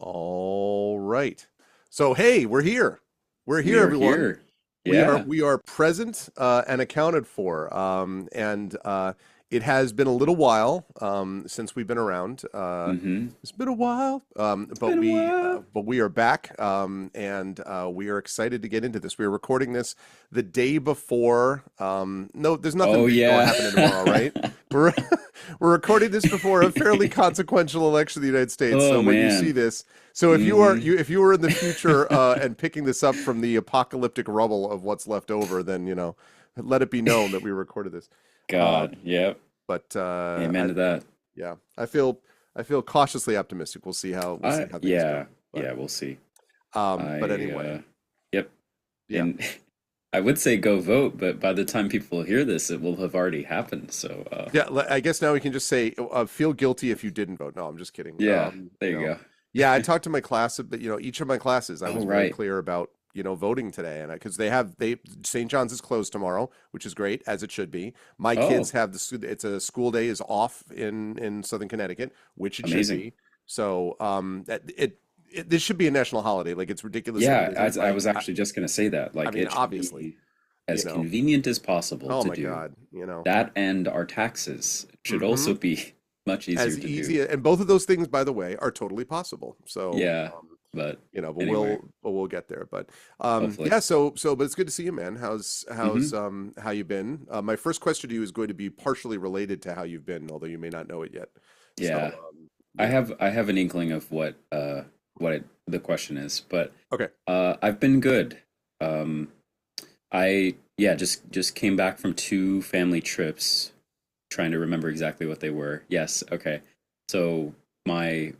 All right. So hey, we're here. We're We here, are everyone. here. We are Yeah. we are present and accounted for. And it has been a little while since we've been around. Mm-hmm. It's been a while, It's been a while. but we are back, and we are excited to get into this. We are recording this the day before. No, there's nothing Oh big going yeah. happening tomorrow, right? We're we're recording this before a fairly consequential election in the United States. Oh So when you see man. this, so Mm-hmm. if you were in the future and picking this up from the apocalyptic rubble of what's left over, then let it be known that we recorded this. God. Um, Yep. but Amen to that. yeah, I feel cautiously optimistic. We'll see how things go. Yeah. But Yeah, we'll see. but I anyway, yep. yeah. And I would say go vote, but by the time people hear this, it will have already happened. So Yeah, I guess now we can just say feel guilty if you didn't vote. No, I'm just kidding. yeah, there you go. Yeah, I talked to my class, but each of my classes, I Oh was very right. clear about voting today, and because they St. John's is closed tomorrow, which is great as it should be. My kids Oh, have it's a school day is off in Southern Connecticut, which it should amazing. be. So this should be a national holiday. Like it's ridiculous that it Yeah, isn't. I was actually just gonna say that. I Like mean, it should obviously, be you as know. convenient as possible Oh to my do. God. That and our taxes should Hmm. also be much easier As to do. easy, and both of those things, by the way, are totally possible. So, Yeah, but but anyway, we'll get there. But hopefully. yeah. But it's good to see you, man. Hmm. How you been? My first question to you is going to be partially related to how you've been, although you may not know it yet. So, Yeah, you know, I have an inkling of the question is, but okay. I've been good. Um, I yeah, just came back from two family trips, trying to remember exactly what they were. Yes, okay. So my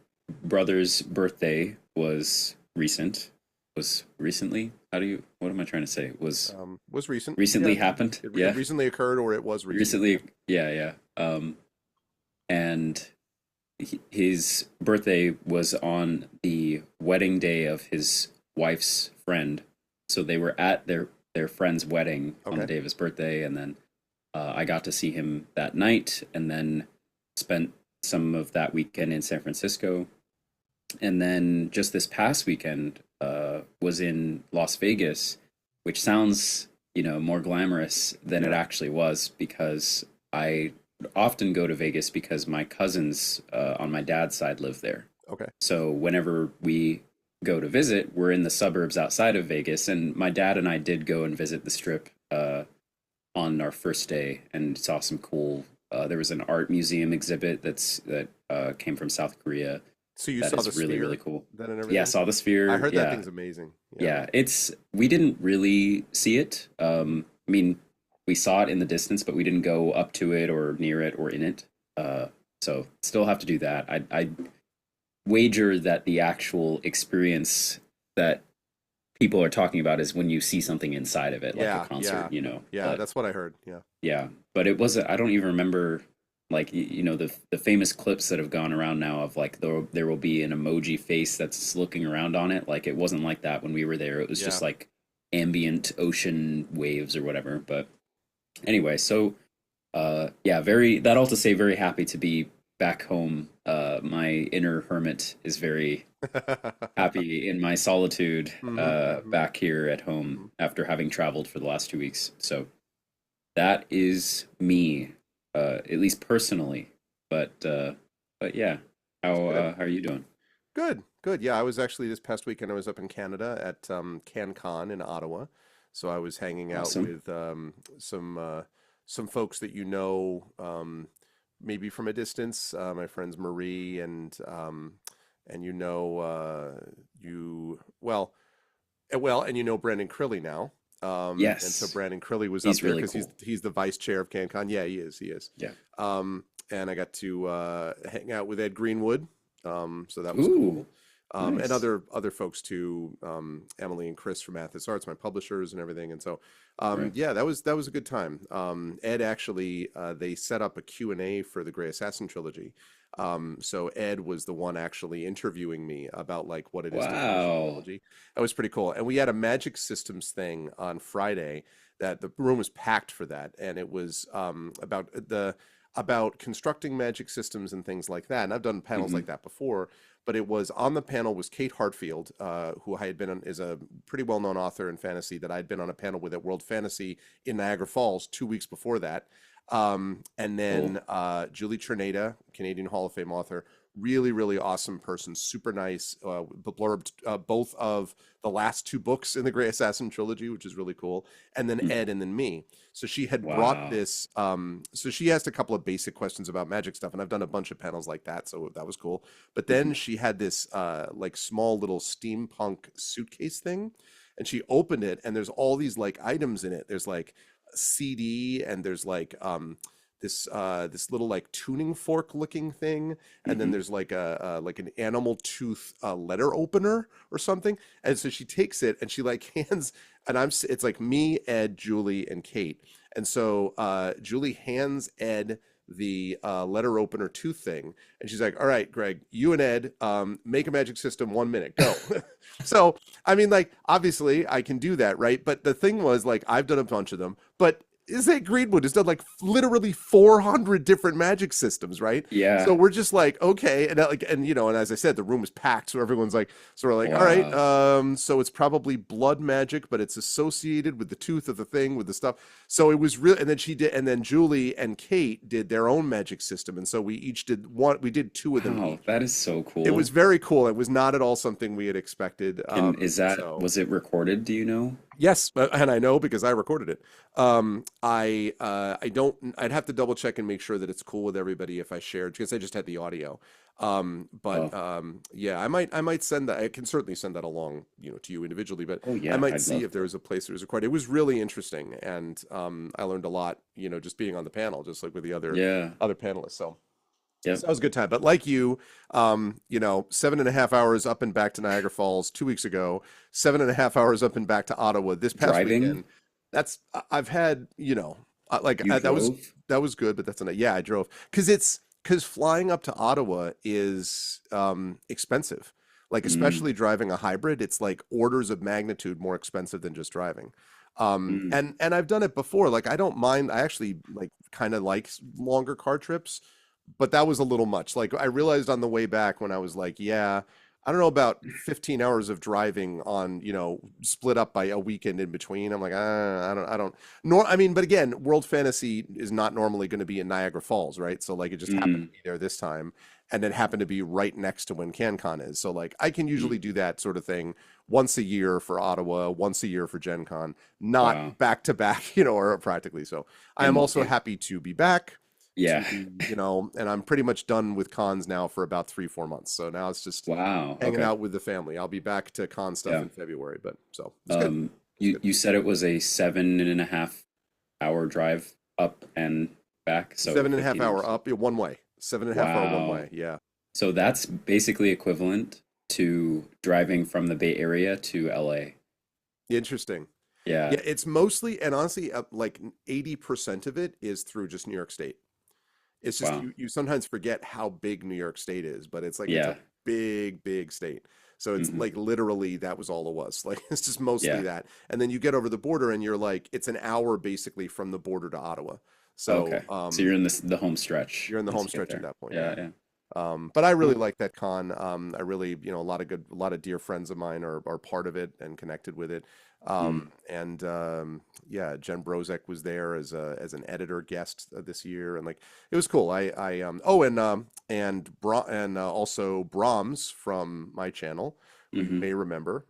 brother's birthday was recently. How do you? What am I trying to say? Was recent. Recently Yeah, happened. it Yeah, recently occurred, or it was recent. recently. Yeah, yeah. And his birthday was on the wedding day of his wife's friend. So they were at their friend's wedding on the Okay. day of his birthday, and then I got to see him that night, and then spent some of that weekend in San Francisco, and then just this past weekend was in Las Vegas, which sounds more glamorous than it Yeah. actually was because I often go to Vegas because my cousins on my dad's side live there. Okay. So whenever we go to visit, we're in the suburbs outside of Vegas, and my dad and I did go and visit the Strip on our first day and saw some cool. There was an art museum exhibit that came from South Korea So you that saw the is really really sphere cool. then and Yeah, everything. saw the I sphere. heard that Yeah, thing's amazing. Yeah. yeah. It's we didn't really see it. I mean, we saw it in the distance, but we didn't go up to it or near it or in it. Uh, so still have to do that. I wager that the actual experience that people are talking about is when you see something inside of it, like a Yeah. concert, Yeah. Yeah. But That's what I heard. Yeah. yeah, but it wasn't. I don't even remember like the famous clips that have gone around now of like there will be an emoji face that's looking around on it. Like it wasn't like that when we were there. It was Yeah. just like ambient ocean waves or whatever. But anyway, so yeah, very that all to say, very happy to be back home. My inner hermit is very happy in my solitude Hmm. back here at home Hmm. after having traveled for the last 2 weeks. So that is me, at least personally. But yeah, That's good. how are you doing? Good. Good. Yeah, I was actually this past weekend. I was up in Canada at CanCon in Ottawa, so I was hanging out Awesome. with some folks that maybe from a distance. My friends Marie and you and Brandon Crilly now. And so Yes, Brandon Crilly was up he's there really because cool. he's the vice chair of CanCon. Yeah, he is. He is. Yeah. And I got to hang out with Ed Greenwood, so that was Ooh, cool. And nice. other folks too, Emily and Chris from Athos Arts, my publishers and everything. And so, Right. yeah, that was a good time. Ed actually, they set up a Q&A for the Gray Assassin trilogy. So Ed was the one actually interviewing me about like what it is to finish the Wow. trilogy. That was pretty cool. And we had a Magic Systems thing on Friday that the room was packed for that, and it was about the about constructing magic systems and things like that. And I've done panels Hmm. like that before, but it was on the panel was Kate Hartfield, who I had been on, is a pretty well-known author in fantasy that I'd been on a panel with at World Fantasy in Niagara Falls 2 weeks before that. And Cool. then Julie Cherneda, Canadian Hall of Fame author, really, really awesome person, super nice. Blurbed both of the last two books in the Grey Assassin trilogy, which is really cool. And then Mm. Ed, and then me. So she had brought Wow. this. So she asked a couple of basic questions about magic stuff, and I've done a bunch of panels like that, so that was cool. But then Hmm. she had this like small little steampunk suitcase thing, and she opened it, and there's all these like items in it. There's like a CD, and there's like this little like tuning fork looking thing, and then Hmm. there's like a like an animal tooth letter opener or something. And so she takes it and she like hands, and it's like me, Ed, Julie, and Kate. And so Julie hands Ed the letter opener tooth thing, and she's like, "All right, Greg, you and Ed, make a magic system, 1 minute, go." So I mean, like obviously I can do that, right? But the thing was, like, I've done a bunch of them, but Zach Greenwood has done like literally 400 different magic systems, right? So Yeah. we're just like, okay, and like, and you know, and as I said, the room is packed, so everyone's like, sort of like, all right, Wow. so it's probably blood magic, but it's associated with the tooth of the thing, with the stuff. So it was real, and then she did, and then Julie and Kate did their own magic system, and so we each did one, we did two of them Wow. each. That is so It was cool. very cool. It was not at all something we had expected. And is that, So was it recorded? Do you know? yes, and I know because I recorded it. I don't. I'd have to double check and make sure that it's cool with everybody if I shared because I just had the audio. But Oh, yeah, I might send that. I can certainly send that along, to you individually. But oh I yeah, might I'd see love if there to. was a place that was recorded. It was really interesting, and I learned a lot. Just being on the panel, just like with the other Yeah. other panelists. So Yep. that was a good time. But like you, 7.5 hours up and back to Niagara Falls 2 weeks ago, 7.5 hours up and back to Ottawa this past Driving? weekend. I've had, You that was drove? good, but yeah, I drove because flying up to Ottawa is expensive. Like Mm, especially driving a hybrid, it's like orders of magnitude more expensive than just driving. mm, And I've done it before. Like I don't mind. I actually like kind of like longer car trips, but that was a little much. Like I realized on the way back when I was like, yeah, I don't know about 15 hours of driving on, split up by a weekend in between. I'm like, I don't, nor, I mean, but again, World Fantasy is not normally going to be in Niagara Falls, right? So like it just happened to mm, be there this time, and it happened to be right next to when CanCon is. So like I can mm. usually do that sort of thing once a year for Ottawa, once a year for Gen Con, Wow. not back to back, or practically. So I am And also happy to be back to yeah. be, and I'm pretty much done with cons now for about 3, 4 months. So now it's just Wow. hanging Okay. out with the family. I'll be back to con stuff Yeah. in February, but so it's good. It's You good. you said it was a 7.5 hour drive up and back, so Seven and a half 15 hour hours. up, yeah, one way. 7.5 hour one Wow. way. Yeah. So that's basically equivalent to driving from the Bay Area to LA. Interesting. Yeah. Yeah, it's mostly and honestly, like 80% of it is through just New York State. It's just Wow. you sometimes forget how big New York State is, but it's a Yeah. big, big state. So it's Hmm. like literally that was all it was. Like it's just mostly Yeah. that. And then you get over the border and you're like it's an hour basically from the border to Ottawa. So Okay. So you're in the home stretch you're in the home once you get stretch at there. that point, Yeah, yeah. yeah. But I really Oh. like that con. I really, a lot of dear friends of mine are part of it and connected with it. Mm. And yeah, Jen Brozek was there as an editor guest this year, and like it was cool. And also Brahms from my channel, who you Hmm. may remember.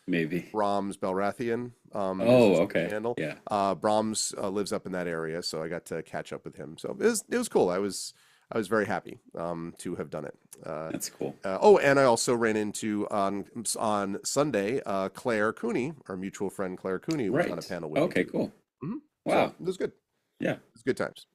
Maybe. Brahms Belrathian is Oh, his okay. channel. Yeah. Brahms lives up in that area, so I got to catch up with him. So it was cool. I was very happy to have done it. Uh, That's cool. and I also ran into on Sunday Claire Cooney, our mutual friend Claire Cooney, was on a Right. panel with me Okay, too. cool. So Wow. it was good. Yeah. It's good times.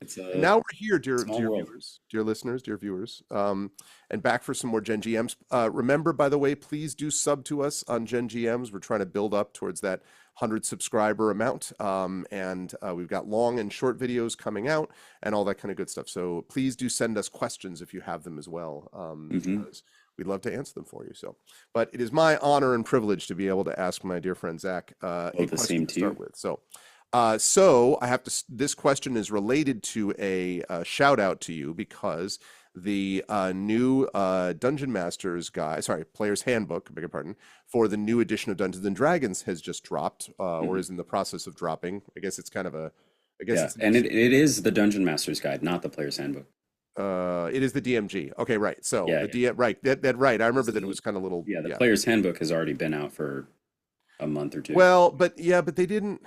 It's And a now we're here, small dear world. viewers, dear listeners, dear viewers, and back for some more Gen GMs. Remember, by the way, please do sub to us on Gen GMs. We're trying to build up towards that 100 subscriber amount, and we've got long and short videos coming out and all that kind of good stuff. So please do send us questions if you have them as well, Hmm. because we'd love to answer them for you. So, but it is my honor and privilege to be able to ask my dear friend Zach Oh, a the question same to to start you. with. So. So I have to. This question is related to a, shout out to you because the new Dungeon Masters guide, sorry, Player's Handbook, beg your pardon, for the new edition of Dungeons and Dragons has just dropped, or Mhm. is in the process of dropping. I guess it's kind of a, I guess Yeah, it's an and it is the Dungeon Master's Guide, not the Player's Handbook. it is the DMG. Okay, right. So Yeah, the yeah. DM, right, that right. I remember This that is it was kind of little, yeah, the yeah. Player's Handbook has already been out for a month or two. Well, but yeah, but they didn't.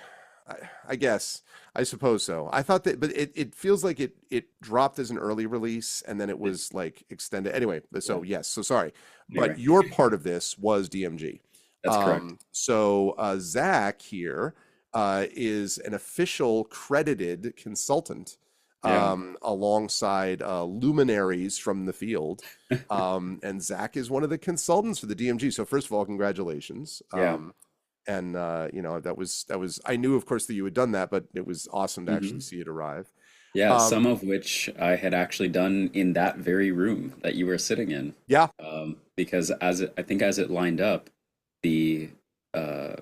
I, I guess I suppose so. I thought that, but it feels like it dropped as an early release and then it It, was like extended. Anyway, yeah. so yes, so sorry, but Anyway, your part of this was DMG. that's correct. So Zach here is an official credited consultant Yeah, alongside luminaries from the field. And Zach is one of the consultants for the DMG. So first of all, congratulations. yeah. And that was I knew of course that you had done that, but it was awesome to actually Hmm. see it arrive. Yeah, some Um, of which I had actually done in that very room that you were sitting in. yeah, Because I think as it lined up, the uh,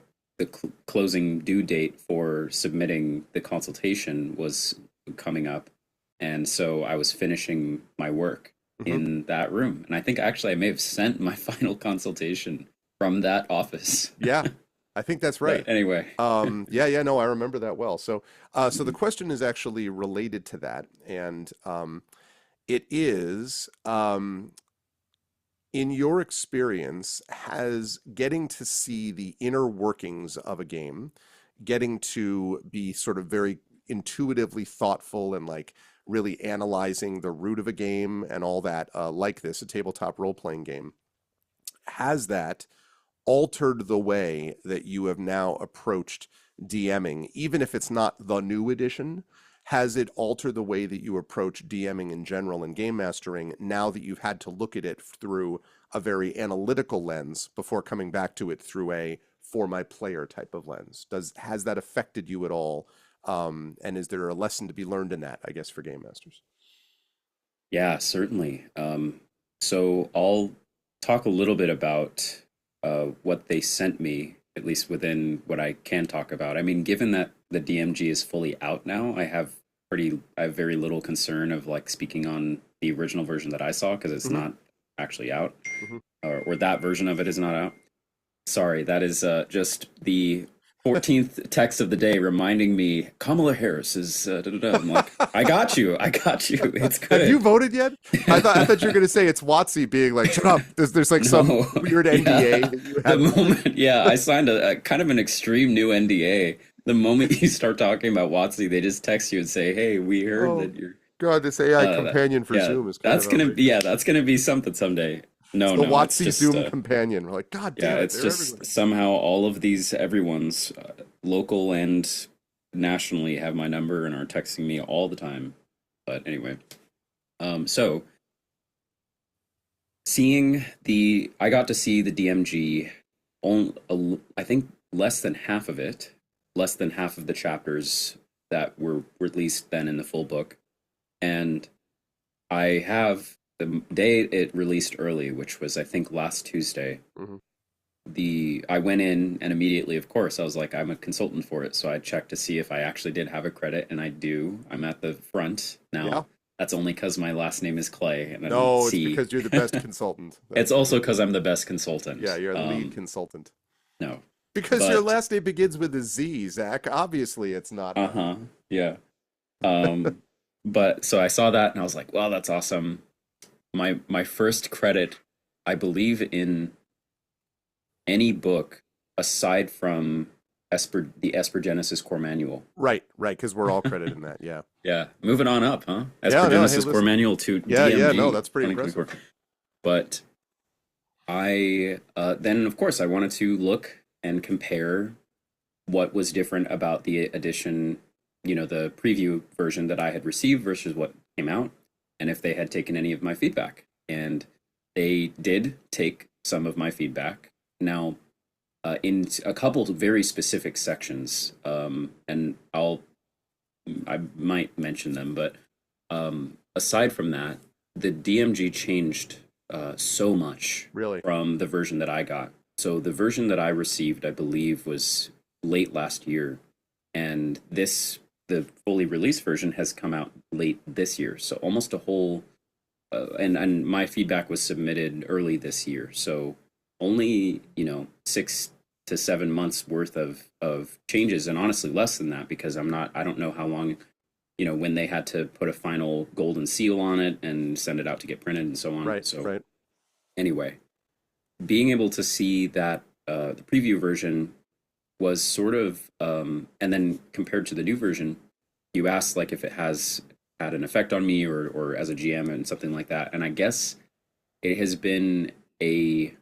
closing due date for submitting the consultation was coming up, and so I was finishing my work mhm, in that room. And I think actually I may have sent my final consultation from that office. yeah, I think that's right. But anyway, Yeah, no, I remember that well. So the mhm. question is actually related to that, and it is, in your experience, has getting to see the inner workings of a game, getting to be sort of very intuitively thoughtful and like really analyzing the root of a game and all that, like this, a tabletop role-playing game, has that altered the way that you have now approached DMing, even if it's not the new edition? Has it altered the way that you approach DMing in general and game mastering now that you've had to look at it through a very analytical lens before coming back to it through a for my player type of lens? Has that affected you at all? And is there a lesson to be learned in that, I guess, for game masters? Yeah, certainly. So I'll talk a little bit about what they sent me, at least within what I can talk about. I mean, given that the DMG is fully out now, I have very little concern of like speaking on the original version that I saw because it's Hmm. not actually out, Hmm. or that version of it is not out. Sorry, that is just the 14th text of the day reminding me Kamala Harris is da, da, da. I'm like, I got you. I got you. It's Have you good. voted yet? I thought you were going to say it's WotC being like, shut up. There's like some No, weird NDA yeah. that you The haven't. moment, yeah, I signed a kind of an extreme new NDA. The moment you start talking about WotC, they just text you and say, "Hey, we heard Oh that you're." God, this AI companion for Yeah, Zoom is kind of yeah, outrageous. that's gonna be something someday. It's No, the no, it's WotC just Zoom companion. We're like, God yeah, damn it, it's they're everywhere. just somehow all of these everyone's local and nationally have my number and are texting me all the time. But anyway, so I got to see the DMG on I think less than half of it, less than half of the chapters that were released then in the full book, and I have the day it released early, which was I think last Tuesday. Hmm. I went in and immediately, of course, I was like, I'm a consultant for it, so I checked to see if I actually did have a credit, and I do. I'm at the front Yeah. now. That's only because my last name is Clay, and I'm No, it's C. because you're the best consultant. It's That's the also reason. because I'm the best Yeah, consultant. you're the lead consultant. No, Because your but last name begins with a Z, Zach. Obviously, it's not. uh-huh, yeah. Um, but so I saw that and I was like, wow, that's awesome. My first credit, I believe, in any book aside from the Esper Genesis Core Manual. Right, right, because we're all credited in that. Yeah. Yeah, moving on up, huh? Yeah, Esper no, hey, Genesis Core listen. Manual to Yeah, no, DMG that's pretty impressive. 2024. But I then, of course, I wanted to look and compare what was different about the edition, the preview version that I had received versus what came out, and if they had taken any of my feedback. And they did take some of my feedback. Now, in a couple of very specific sections, and I might mention them, but aside from that, the DMG changed so much Really. from the version that I got. So the version that I received, I believe, was late last year. and the fully released version has come out late this year, so almost a whole. And my feedback was submitted early this year, so only 6 to 7 months worth of changes, and honestly less than that because I don't know how long when they had to put a final golden seal on it and send it out to get printed and so on. Right, So right. anyway, being able to see that the preview version was sort of and then compared to the new version, you asked like if it has had an effect on me or as a GM and something like that. And I guess it has been a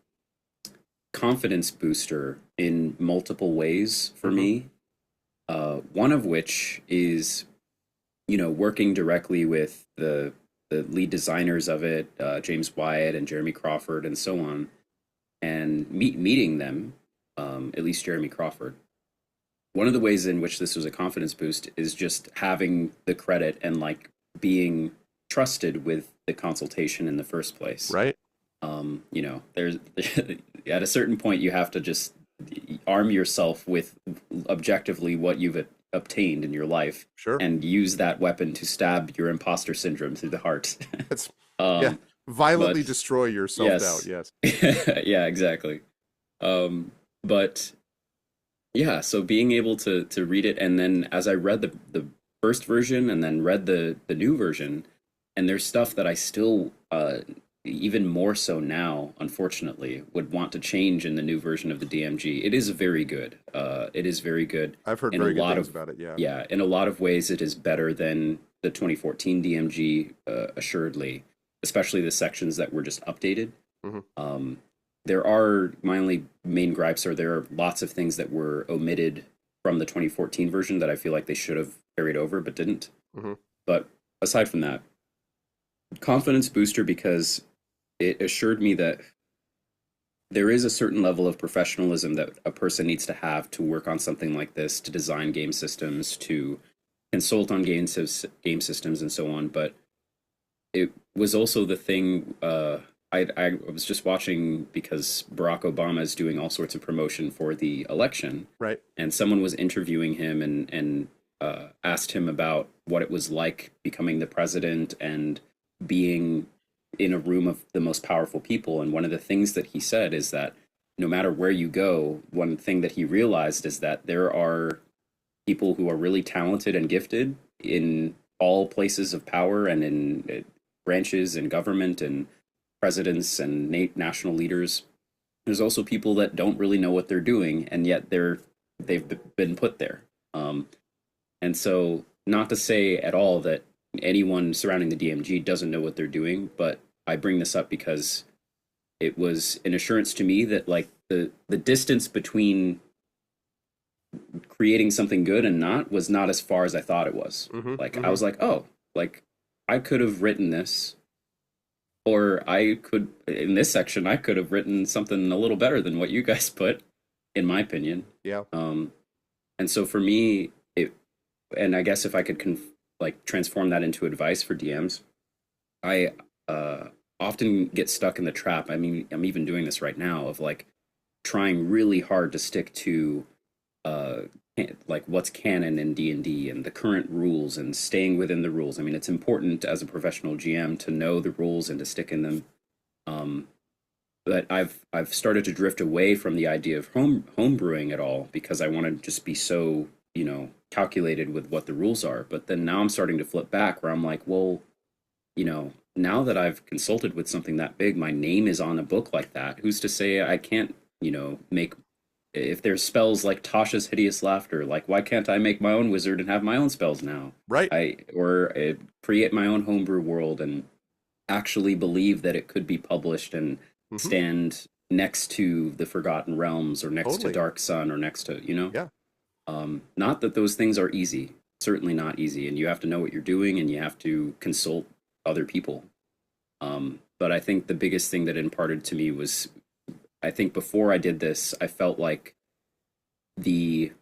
confidence booster in multiple ways for Mm-hmm. me. One of which is, working directly with the lead designers of it, James Wyatt and Jeremy Crawford, and so on, and meeting them, at least Jeremy Crawford. One of the ways in which this was a confidence boost is just having the credit and like being trusted with the consultation in the first place. Right. There's at a certain point you have to just arm yourself with objectively what you've obtained in your life Sure. and use that weapon to stab your imposter syndrome through the heart. That's yeah. um, Violently but destroy your self-doubt. yes, Yes. yeah, exactly. But yeah, so being able to read it, and then as I read the first version and then read the new version, and there's stuff that I still even more so now, unfortunately, would want to change in the new version of the DMG. It is very good. It is very good I've heard in a very good lot things of about it. Yeah. yeah, in a lot of ways it is better than the 2014 DMG, assuredly, especially the sections that were just updated. Hmm. Um, there are my only main gripes are there are lots of things that were omitted from the 2014 version that I feel like they should have carried over but didn't. Hmm. But aside from that, confidence booster because it assured me that there is a certain level of professionalism that a person needs to have to work on something like this, to design game systems, to consult on game systems, and so on. But it was also the thing. I was just watching because Barack Obama is doing all sorts of promotion for the election, Right. and someone was interviewing him and asked him about what it was like becoming the president and being in a room of the most powerful people. And one of the things that he said is that no matter where you go, one thing that he realized is that there are people who are really talented and gifted in all places of power and in branches and government and presidents and national leaders. There's also people that don't really know what they're doing, and yet they've been put there. And so, not to say at all that anyone surrounding the DMG doesn't know what they're doing, but I bring this up because it was an assurance to me that like the distance between creating something good and not was not as far as I thought it was. Hmm. Like I Hmm. was like, oh, like I could have written this, or I could in this section I could have written something a little better than what you guys put, in my opinion. Yeah. Um, and so for me, and I guess if I could like transform that into advice for DMs, I often get stuck in the trap. I mean, I'm even doing this right now of like trying really hard to stick to uh, like what's canon in D&D and the current rules and staying within the rules. I mean, it's important as a professional GM to know the rules and to stick in them. Um, but I've started to drift away from the idea of homebrewing at all because I want to just be so calculated with what the rules are. But then now I'm starting to flip back where I'm like, well, now that I've consulted with something that big, my name is on a book like that. Who's to say I can't, make if there's spells like Tasha's hideous laughter, like why can't I make my own wizard and have my own spells now? Right. Or create my own homebrew world and actually believe that it could be published and Hmm. stand next to the Forgotten Realms or next to Totally. Dark Sun or next to, Yeah. not that those things are easy, certainly not easy, and you have to know what you're doing and you have to consult other people. But I think the biggest thing that imparted to me was, I think before I did this, I felt like the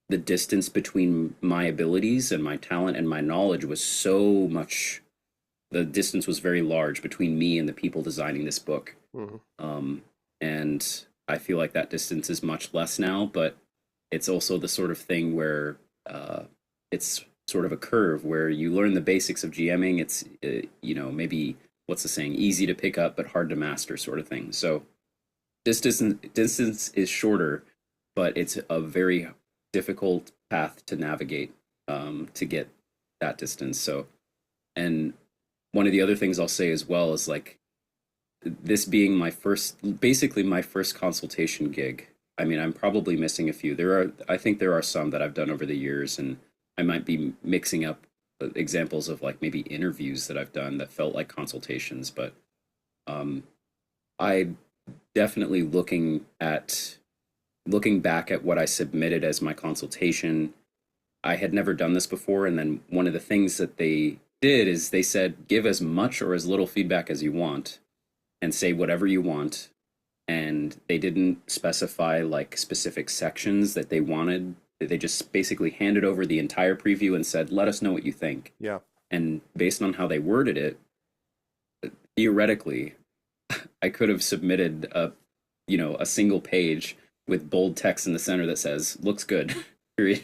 the distance between my abilities and my talent and my knowledge was so much. The distance was very large between me and the people designing this book. Hmm. Um, and I feel like that distance is much less now, but it's also the sort of thing where it's sort of a curve where you learn the basics of GMing. It's maybe what's the saying, easy to pick up but hard to master sort of thing. So distance is shorter, but it's a very difficult path to navigate to get that distance. So, and one of the other things I'll say as well is like this being basically my first consultation gig. I mean, I'm probably missing a few. I think there are some that I've done over the years, and I might be mixing up examples of like maybe interviews that I've done that felt like consultations, but um, I definitely looking back at what I submitted as my consultation. I had never done this before, and then one of the things that they did is they said give as much or as little feedback as you want and say whatever you want, and they didn't specify like specific sections that they wanted. They just basically handed over the entire preview and said let us know what you think. Yeah. And based on how they worded it, theoretically I could have submitted a single page with bold text in the center that says looks good period.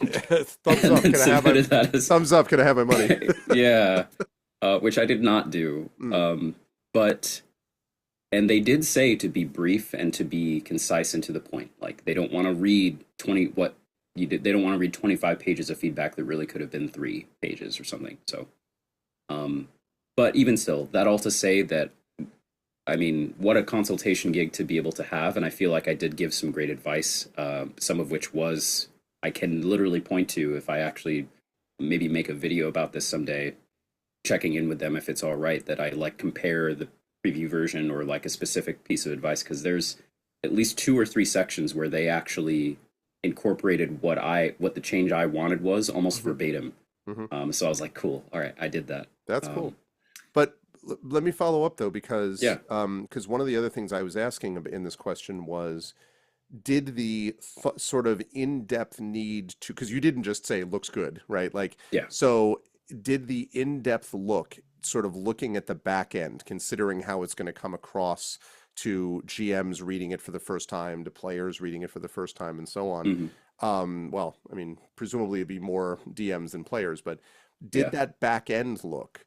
Thumbs And up. then Can I have submitted that as thumbs up? Can I have my money? yeah, which I did not do. But and they did say to be brief and to be concise and to the point. Like they don't want to read 20 what you did. They don't want to read 25 pages of feedback that really could have been 3 pages or something. So, but even still, that all to say that I mean, what a consultation gig to be able to have, and I feel like I did give some great advice. Some of which was I can literally point to if I actually maybe make a video about this someday, checking in with them if it's all right that I like compare the preview version or like a specific piece of advice, because there's at least 2 or 3 sections where they actually incorporated what the change I wanted was almost verbatim. So I was like, cool, all right, I did that. That's cool. But let me follow up though, because Yeah. because one of the other things I was asking in this question was, did the sort of in-depth need to, because you didn't just say looks good, right? Like, Yeah. so did the in-depth look, sort of looking at the back end, considering how it's going to come across to GMs reading it for the first time, to players reading it for the first time, and so on? Hmm. Well, I mean, presumably it'd be more DMs than players, but did Yeah. that back end look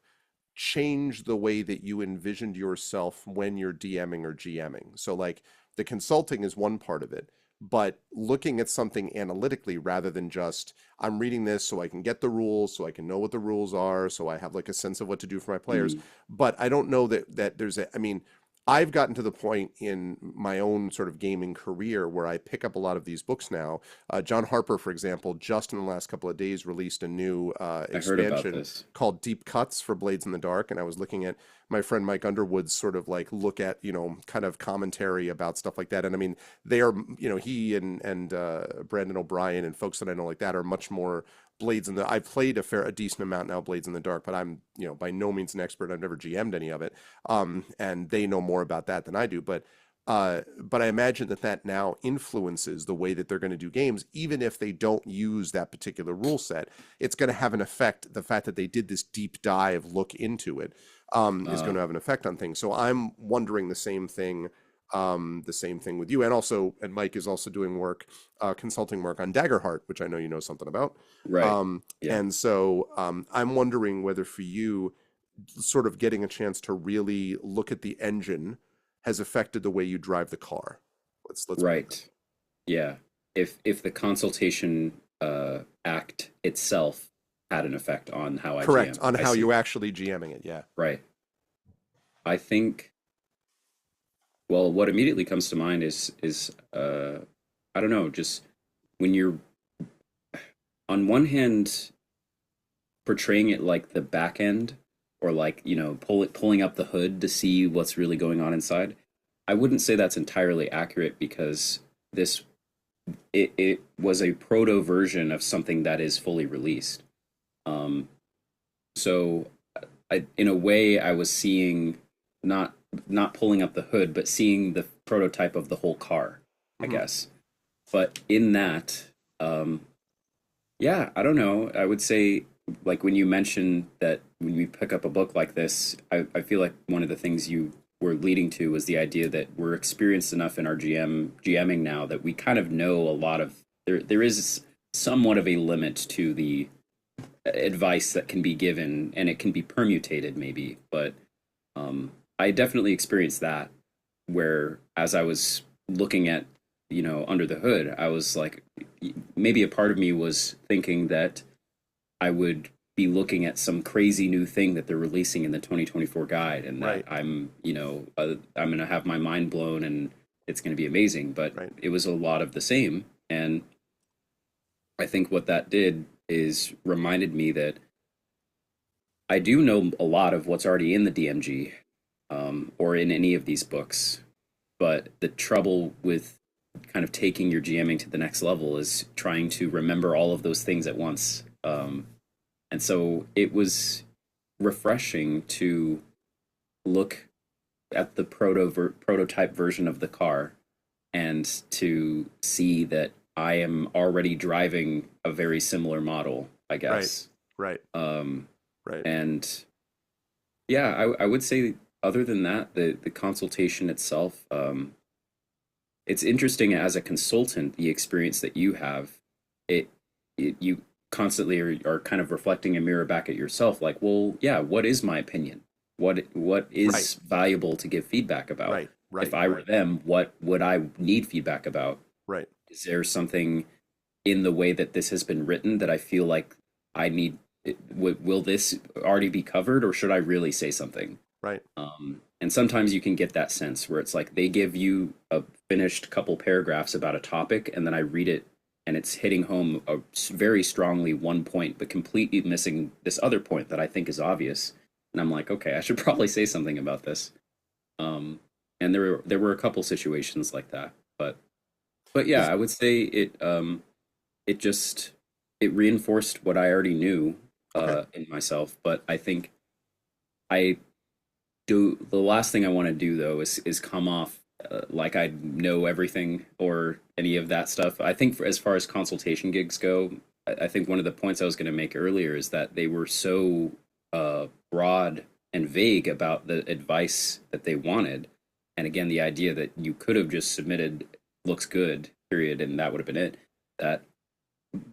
change the way that you envisioned yourself when you're DMing or GMing? So like the consulting is one part of it, but looking at something analytically rather than just I'm reading this so I can get the rules, so I can know what the rules are, so I have like a sense of what to do for my players. Mm. But I don't know that there's I mean, I've gotten to the point in my own sort of gaming career where I pick up a lot of these books now. John Harper, for example, just in the last couple of days released a new I heard about expansion this. called Deep Cuts for Blades in the Dark. And I was looking at my friend Mike Underwood's sort of like look at, kind of commentary about stuff like that. And I mean, they are, he and Brandon O'Brien and folks that I know like that are much more Blades in the. I've played a decent amount now Blades in the Dark, but I'm by no means an expert. I've never GM'd any of it, and they know more about that than I do. But I imagine that now influences the way that they're going to do games, even if they don't use that particular rule set. It's going to have an effect. The fact that they did this deep dive look into it is going to have an effect on things. So I'm wondering the same thing. The same thing with you, and Mike is also doing work, consulting work on Daggerheart, which I know you know something about. Right. Yeah. And so I'm wondering whether for you, sort of getting a chance to really look at the engine has affected the way you drive the car. Let's put it. Right. Yeah. If the consultation act itself had an effect on how I Correct, GM, on I how you see. actually GMing it. Yeah. Right. I think. Well, what immediately comes to mind is I don't know, just when you're on one hand portraying it like the back end or like pulling up the hood to see what's really going on inside. I wouldn't say that's entirely accurate because this it was a proto version of something that is fully released. Um, so in a way, I was seeing not not pulling up the hood, but seeing the prototype of the whole car, I Hmm. guess. But in that, yeah, I don't know. I would say, like when you mentioned that when we pick up a book like this, I feel like one of the things you were leading to was the idea that we're experienced enough in our GMing now that we kind of know a lot of there is somewhat of a limit to the advice that can be given, and it can be permutated maybe. But I definitely experienced that, where as I was looking at, under the hood, I was like, maybe a part of me was thinking that I would be looking at some crazy new thing that they're releasing in the 2024 guide, and that Right. I'm going to have my mind blown and it's going to be amazing. But Right. it was a lot of the same. And I think what that did is reminded me that I do know a lot of what's already in the DMG, or in any of these books. But the trouble with kind of taking your GMing to the next level is trying to remember all of those things at once. And so it was refreshing to look at the prototype version of the car and to see that I am already driving a very similar model, I Right. guess. Right. Um, Right. and yeah, I would say other than that, the consultation itself, it's interesting as a consultant, the experience that you have, it, you constantly are kind of reflecting a mirror back at yourself, like, well, yeah, what is my opinion? What Right. is valuable to give feedback about? Right. If Right. I were Right. them, what would I need feedback about? Right. Is there something in the way that this has been written that I feel like I need? Will this already be covered, or should I really say something? Right. And sometimes you can get that sense where it's like they give you a finished couple paragraphs about a topic, and then I read it, and it's hitting home very strongly one point, but completely missing this other point that I think is obvious. And I'm like, okay, I should probably say something about this. Um, and there were a couple situations like that, but yeah, Is I would say it just it reinforced what I already knew okay. in myself. But I think I do the last thing I want to do though is come off like I know everything or any of that stuff. I think as far as consultation gigs go, I think one of the points I was going to make earlier is that they were so broad and vague about the advice that they wanted. And again, the idea that you could have just submitted looks good, period, and that would have been it. That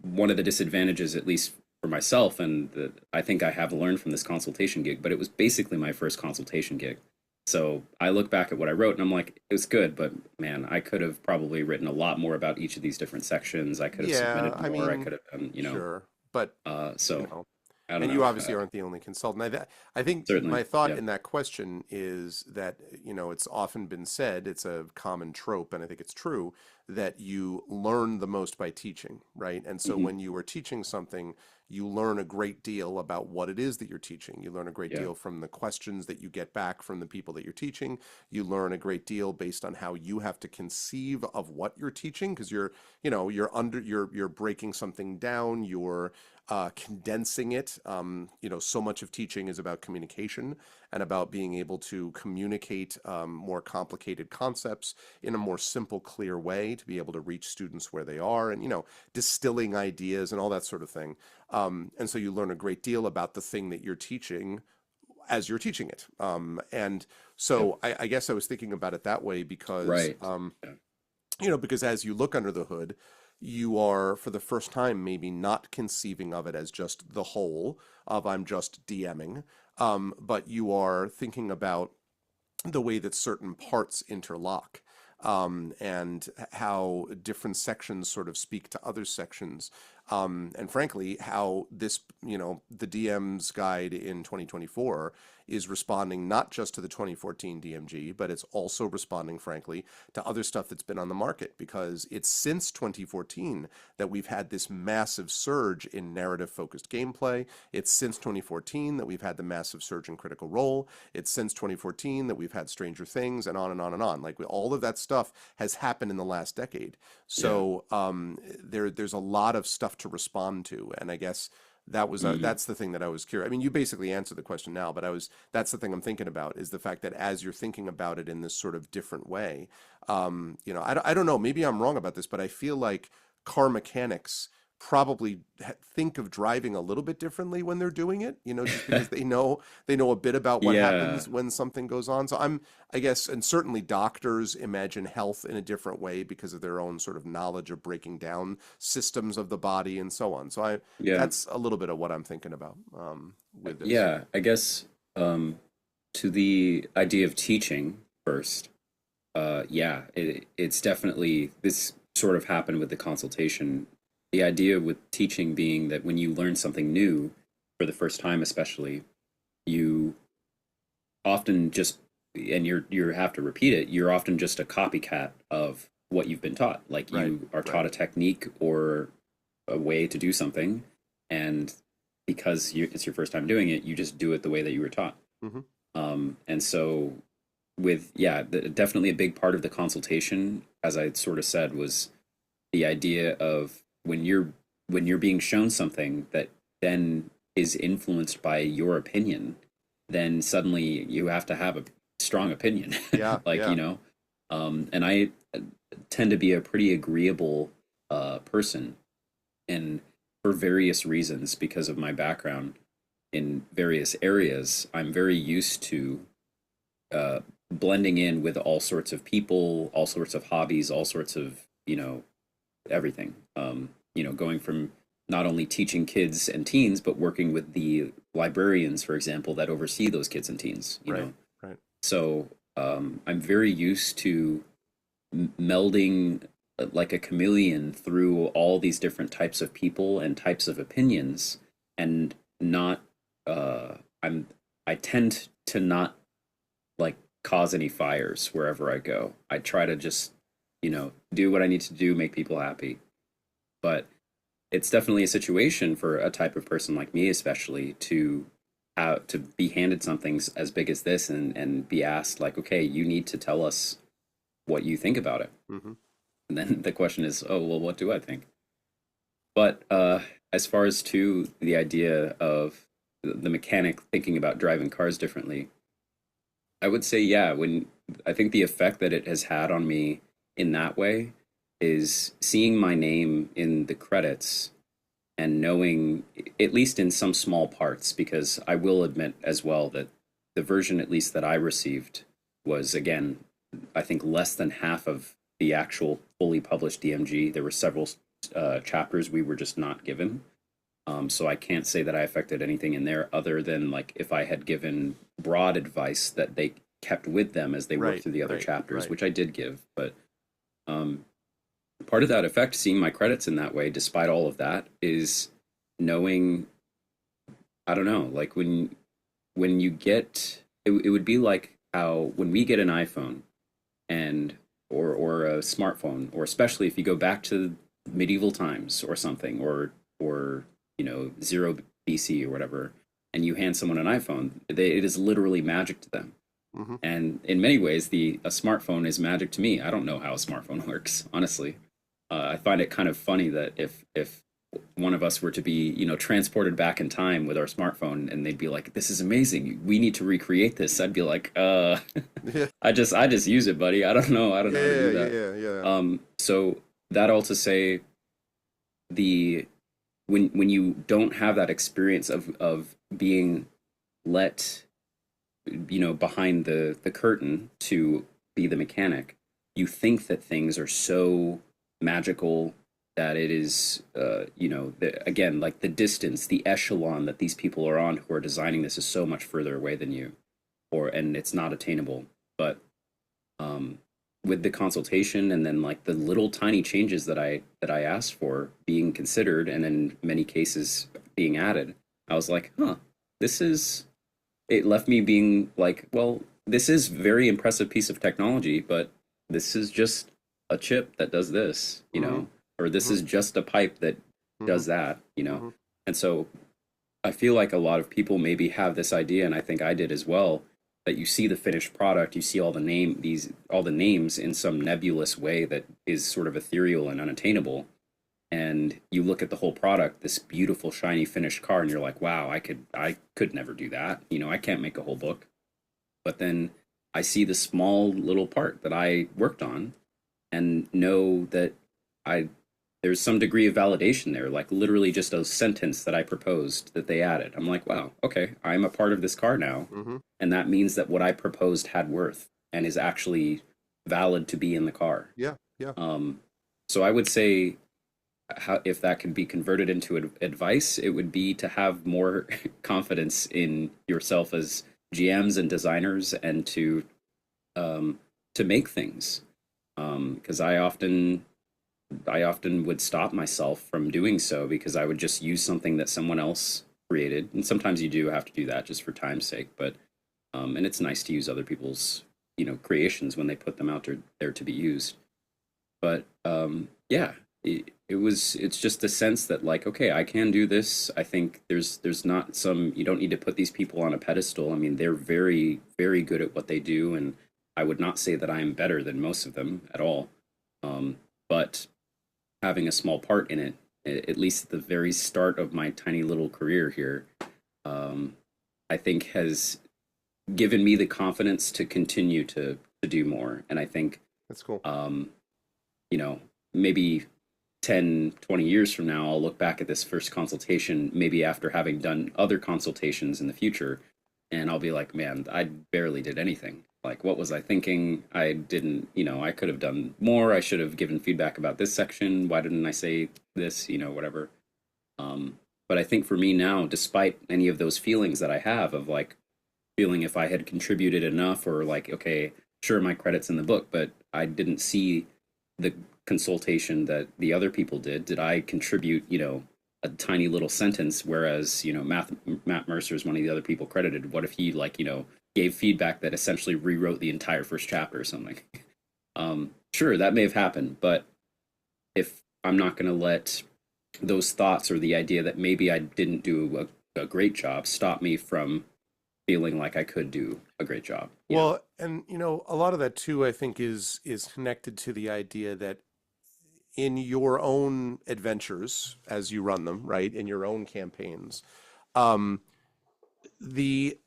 one of the disadvantages, at least for myself, and I think I have learned from this consultation gig, but it was basically my first consultation gig. So I look back at what I wrote and I'm like, it was good, but man, I could have probably written a lot more about each of these different sections. I could have Yeah. submitted I more. I mean, could have done, sure, but you so know, I don't and know. you obviously aren't the only consultant. I think Certainly. my thought Yeah. in that question is that, it's often been said, it's a common trope, and I think it's true, that you learn the most by teaching, right? And so Hmm. when you are teaching something, you learn a great deal about what it is that you're teaching. You learn a great Yeah. deal from the questions that you get back from the people that you're teaching. You learn a great deal based on how you have to conceive of what you're teaching, because you're breaking something down, you're condensing it. So much of teaching is about communication and about being able to communicate more complicated concepts in a more simple, clear way to be able to reach students where they are, and distilling ideas and all that sort of thing. And so you learn a great deal about the thing that you're teaching as you're teaching it. And Yep. so I guess I was thinking about it that way because Right. Yeah. because as you look under the hood, you are for the first time maybe not conceiving of it as just the whole of I'm just DMing, but you are thinking about the way that certain parts interlock, and how different sections sort of speak to other sections. And frankly, how the DM's guide in 2024 is responding not just to the 2014 DMG, but it's also responding, frankly, to other stuff that's been on the market, because it's since 2014 that we've had this massive surge in narrative focused gameplay. It's since 2014 that we've had the massive surge in Critical Role. It's since 2014 that we've had Stranger Things, and on and on and on. Like, all of that stuff has happened in the last decade. Yeah. So there's a lot of stuff to respond to, and I guess Mm. that's the thing that I was curious. I mean, you basically answered the question now, but that's the thing I'm thinking about, is the fact that as you're thinking about it in this sort of different way, I don't know, maybe I'm wrong about this, but I feel like car mechanics probably think of driving a little bit differently when they're doing it, just because they know a bit about what Yeah. happens when something goes on. So I guess, and certainly doctors imagine health in a different way because of their own sort of knowledge of breaking down systems of the body and so on. So Yeah. that's a little bit of what I'm thinking about with this. Yeah. I guess to the idea of teaching first, yeah, it's definitely this sort of happened with the consultation. The idea with teaching being that when you learn something new for the first time, especially, you often just you have to repeat it. You're often just a copycat of what you've been taught. Like Right, you are right. taught a technique or a way to do something, and because it's your first time doing it, you just do it the way that you were taught. Hmm. And so with definitely a big part of the consultation, as I sort of said, was the idea of when you're being shown something that then is influenced by your opinion, then suddenly you have to have a strong opinion. Yeah, Like, yeah. and I tend to be a pretty agreeable person, and for various reasons, because of my background in various areas, I'm very used to uh, blending in with all sorts of people, all sorts of hobbies, all sorts of everything. Going from not only teaching kids and teens, but working with the librarians, for example, that oversee those kids and teens. Right, right. So I'm very used to melding like a chameleon through all these different types of people and types of opinions, and not uh, I'm I tend to not like cause any fires wherever I go. I try to just, do what I need to do, make people happy. But it's definitely a situation for a type of person like me, especially to be handed something as big as this and be asked like, okay, you need to tell us what you think about it. Hmm. And then the question is, oh well, what do I think? But as far as to the idea of the mechanic thinking about driving cars differently, I would say, yeah, when I think the effect that it has had on me in that way is seeing my name in the credits and knowing, at least in some small parts, because I will admit as well that the version, at least that I received, was again, I think less than half of the actual fully published DMG. There were several chapters we were just not given. So I can't say that I affected anything in there other than like if I had given broad advice that they kept with them as they worked Right, through the other right, chapters, right. which I did give. But um, part of that effect, seeing my credits in that way, despite all of that, is knowing, I don't know, like when you get it would be like how when we get an iPhone and or a smartphone, or especially if you go back to medieval times or something, or zero BC or whatever, and you hand someone an iPhone, it is literally magic to them. Hmm. And in many ways, the a smartphone is magic to me. I don't know how a smartphone works, honestly. I find it kind of funny that if one of us were to be transported back in time with our smartphone and they'd be like, this is amazing, we need to recreate this, I'd be like, Yeah, I just use it, buddy. I don't know how to yeah, do that. yeah, yeah. So that all to say, the when you don't have that experience of being let behind the curtain to be the mechanic, you think that things are so magical that it is again, like the distance, the echelon that these people are on who are designing this is so much further away than you, and it's not attainable. But um with the consultation and then like the little tiny changes that I asked for being considered and in many cases being added, I was like, huh, this is it left me being like, well, this is very impressive piece of technology, but this is just a chip that does this, Hmm. or this Hmm. is just a pipe that Hmm. does that. Hmm. And so I feel like a lot of people maybe have this idea, and I think I did as well, that you see the finished product, you see all the names in some nebulous way that is sort of ethereal and unattainable, and you look at the whole product, this beautiful shiny finished car, and you're like, wow, I could never do that. I can't make a whole book. But then I see the small little part that I worked on and know that I there's some degree of validation there, like literally just a sentence that I proposed that they added. I'm like, wow, okay, I'm a part of this car now, Hmm. and that means that what I proposed had worth and is actually valid to be in the car. Yeah, yeah, Um, so I would say, how, if that could be converted into advice, it would be to have more confidence in yourself as GMs and designers, and um, to make things. Because I often would stop myself from doing so because I would just use something that someone else created, and sometimes you do have to do that just for time's sake. But and it's nice to use other people's creations when they put them out there to be used. But yeah, it's just a sense that, like, okay, I can do this. I think there's not some, you don't need to put these people on a pedestal. I mean, they're very very good at what they do, and I would not say that I am better than most of them at all. But having a small part in it, at least at the very start of my tiny little career here, um, I think has given me the confidence to continue to do more. And I think, that's cool. um, you know, maybe 10, 20 years from now, I'll look back at this first consultation, maybe after having done other consultations in the future, and I'll be like, man, I barely did anything. Like, what was I thinking? I didn't, I could have done more. I should have given feedback about this section. Why didn't I say this? Whatever. But I think for me now, despite any of those feelings that I have of like feeling if I had contributed enough, or like, okay, sure, my credit's in the book, but I didn't see the consultation that the other people did. Did I contribute, a tiny little sentence? Whereas, Matt Mercer is one of the other people credited. What if he, like, gave feedback that essentially rewrote the entire first chapter or something? Sure, that may have happened, but if I'm not going to let those thoughts or the idea that maybe I didn't do a great job stop me from feeling like I could do a great job. Well, and a lot of that too, I think, is connected to the idea that in your own adventures as you run them, right, in your own campaigns, um, the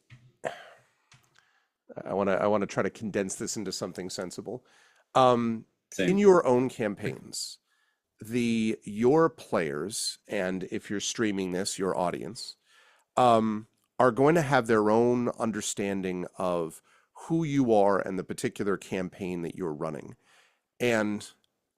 I want to try to condense this into something sensible. Um, in Same. your own campaigns, your players, and if you're streaming this, your audience, um, are going to have their own understanding of who you are and the particular campaign that you're running. And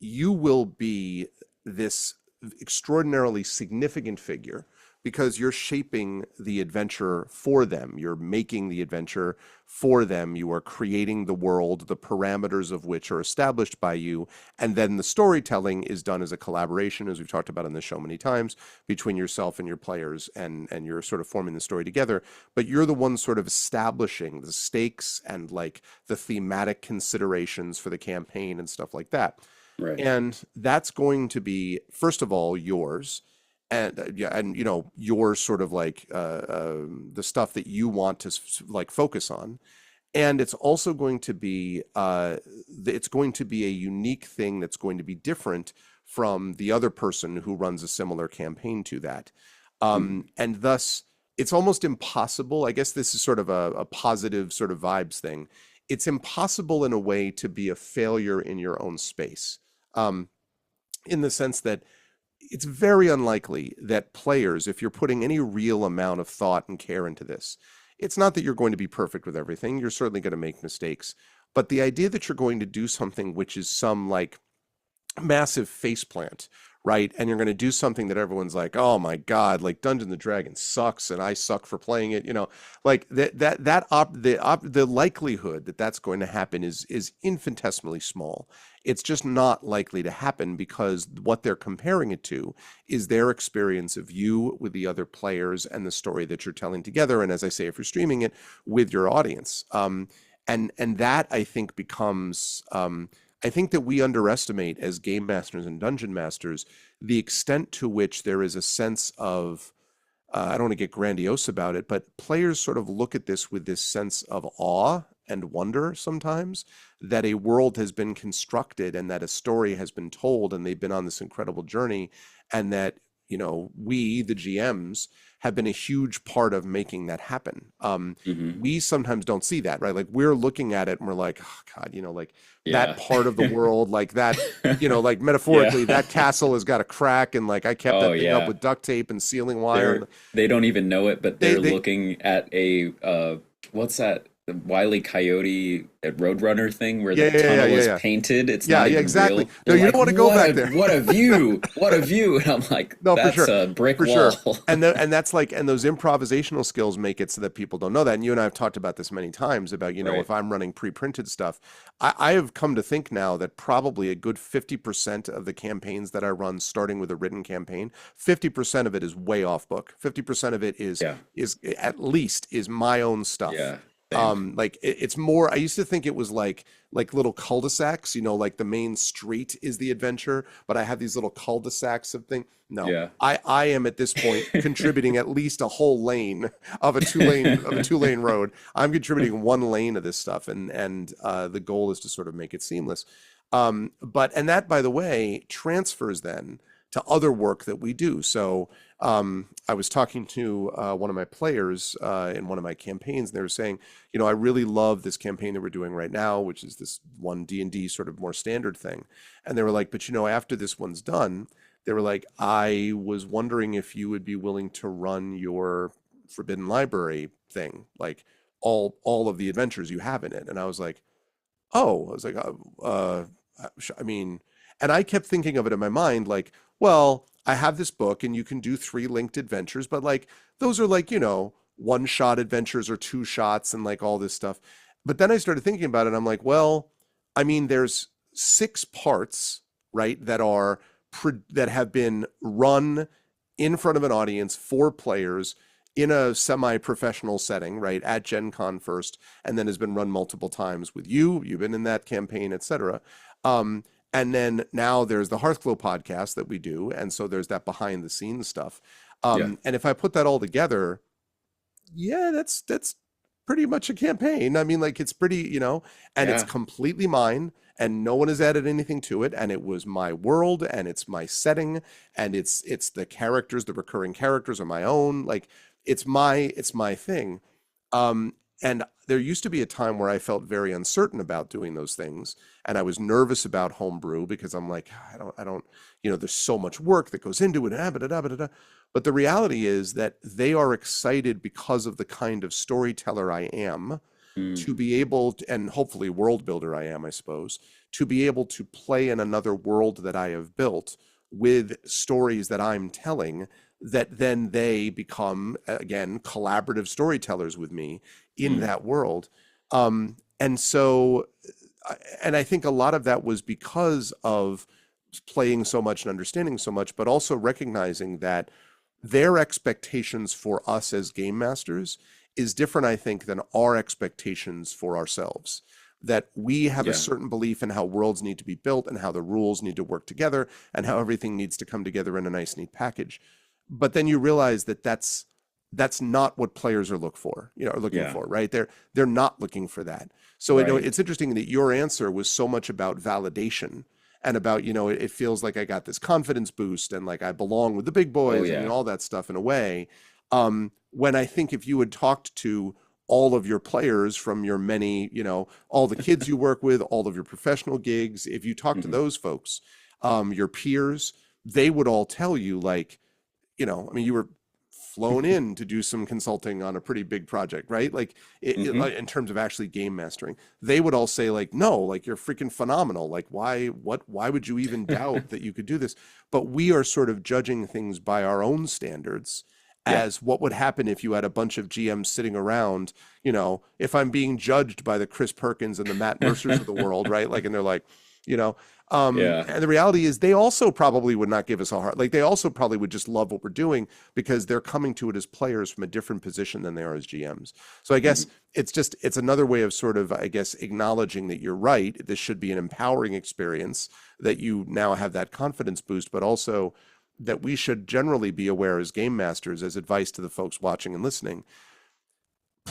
you will be this extraordinarily significant figure because you're shaping the adventure for them. You're making the adventure for them. You are creating the world, the parameters of which are established by you. And then the storytelling is done as a collaboration, as we've talked about on the show many times, between yourself and your players, and you're sort of forming the story together. But you're the one sort of establishing the stakes and like the thematic considerations for the campaign and stuff like that. Right. And that's going to be, first of all, yours. And yeah, and your sort of like the stuff that you want to like focus on, and it's also going to be it's going to be a unique thing that's going to be different from the other person who runs a similar campaign to that. Mm. And thus it's almost impossible. I guess this is sort of a positive sort of vibes thing. It's impossible in a way to be a failure in your own space, um, in the sense that it's very unlikely that players, if you're putting any real amount of thought and care into this, it's not that you're going to be perfect with everything. You're certainly going to make mistakes. But the idea that you're going to do something which is some like massive faceplant, right? And you're going to do something that everyone's like, "Oh my God, like Dungeons and Dragons sucks, and I suck for playing it." Like the likelihood that that's going to happen is infinitesimally small. It's just not likely to happen because what they're comparing it to is their experience of you with the other players and the story that you're telling together. And as I say, if you're streaming it with your audience, and that I think becomes I think that we underestimate as game masters and dungeon masters the extent to which there is a sense of, I don't want to get grandiose about it, but players sort of look at this with this sense of awe and wonder sometimes that a world has been constructed and that a story has been told and they've been on this incredible journey, and that we, the GMs, have been a huge part of making that happen. Hmm. We sometimes don't see that, right? Like we're looking at it and we're like, oh God, like that Yeah. part of the world, like that, like Yeah. metaphorically, that castle has got a crack, and like I kept Oh that thing up yeah. with duct tape and sealing wire, and They don't even know it, but they're they looking at a what's that? The Wile E. Coyote Roadrunner thing where the yeah, yeah, yeah, tunnel yeah, is yeah, painted. It's yeah, not yeah, even exactly. real. No, They're you don't like, want to go back there. what a view! What a view!" And I'm like, No, for "That's sure. a brick For sure. wall." And that's like, and those improvisational skills make it so that people don't know that. And you and I have talked about this many times about, Right. if I'm running pre-printed stuff, I have come to think now that probably a good 50% of the campaigns that I run, starting with a written campaign, 50% of it is way off book. 50% of it Yeah. is at least is my own stuff. Yeah. Same. Like it's more, I used to think it was like little cul-de-sacs, like the main street is the adventure, but I have these little cul-de-sacs of things. No, Yeah. I am at this point contributing at least a whole lane of a two lane road. I'm contributing one lane of this stuff, and the goal is to sort of make it seamless. And that, by the way, transfers then to other work that we do. So I was talking to one of my players in one of my campaigns, and they were saying, I really love this campaign that we're doing right now, which is this one D&D sort of more standard thing. And they were like, but after this one's done, they were like, I was wondering if you would be willing to run your Forbidden Library thing, like all of the adventures you have in it. And I was like, oh, I was like, I mean, and I kept thinking of it in my mind, like, well, I have this book and you can do 3 linked adventures, but like, those are like, one shot adventures or 2 shots and like all this stuff. But then I started thinking about it. And I'm like, well, I mean, there's 6 parts, right, that have been run in front of an audience for players in a semi-professional setting, right, at Gen Con first, and then has been run multiple times with you. You've been in that campaign, etc. And then now there's the Hearthglow podcast that we do, and so there's that behind the scenes stuff. Yeah. And if I put that all together, yeah, that's pretty much a campaign. I mean, like it's pretty, and it's Yeah. completely mine, and no one has added anything to it, and it was my world, and it's my setting, and it's the characters, the recurring characters are my own. Like it's my thing. And there used to be a time where I felt very uncertain about doing those things, and I was nervous about homebrew because I'm like, I don't, there's so much work that goes into it, but the reality is that they are excited because of the kind of storyteller I am, Mm. to be able to, and hopefully world builder I am, I suppose, to be able to play in another world that I have built with stories that I'm telling, that then they become, again, collaborative storytellers with me in Mm. that world. And so, and I think a lot of that was because of playing so much and understanding so much, but also recognizing that their expectations for us as game masters is different, I think, than our expectations for ourselves. That we have a Yeah. certain belief in how worlds need to be built and how the rules need to work together and how everything needs to come together in a nice, neat package. But then you realize that that's not what players are looking Yeah. for, right? They're not looking for that. So Right. it's interesting that your answer was so much about validation and about, it feels like I got this confidence boost and like I belong with the big Oh boys and yeah. all that stuff in a way. When I think if you had talked to all of your players from your many, all the kids you work with, all of your professional gigs, if you talk to Hmm. those folks, your peers, they would all tell you like, I mean, you were flown in to do some consulting on a pretty big project, right? Like Hmm. like, in terms of actually game mastering, they would all say like, no, like you're freaking phenomenal. Like why would you even doubt that you could do this? But we are sort of judging things by our own standards Yeah. as what would happen if you had a bunch of GMs sitting around, if I'm being judged by the Chris Perkins and the Matt Mercers of the world, right? Like, and they're like, you know, Yeah. and the reality is they also probably would not give us a heart. Like they also probably would just love what we're doing because they're coming to it as players from a different position than they are as GMs. So I guess Hmm. it's another way of sort of, I guess, acknowledging that you're right. This should be an empowering experience, that you now have that confidence boost, but also that we should generally be aware as game masters, as advice to the folks watching and listening.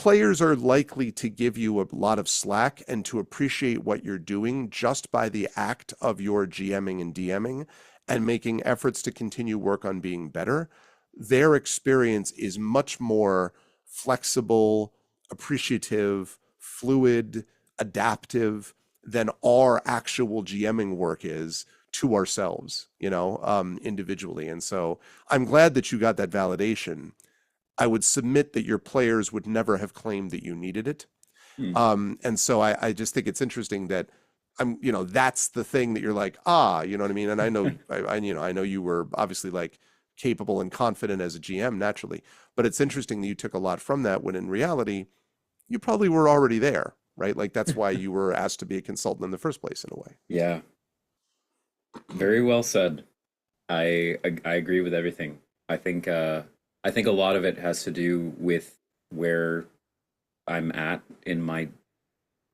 players are likely to give you a lot of slack and to appreciate what you're doing just by the act of your GMing and DMing and making efforts to continue work on being better. Their experience is much more flexible, appreciative, fluid, adaptive than our actual GMing work is to ourselves, individually. And so I'm glad that you got that validation. I would submit that your players would never have claimed that you needed it. Hmm. And so I just think it's interesting that that's the thing that you're like, you know what I mean? And I know, I know you were obviously like capable and confident as a GM naturally, but it's interesting that you took a lot from that when in reality, you probably were already there, right? Like that's why you were asked to be a consultant in the first place in a way. Yeah, very well said. I agree with everything. I think I think a lot of it has to do with where I'm at in my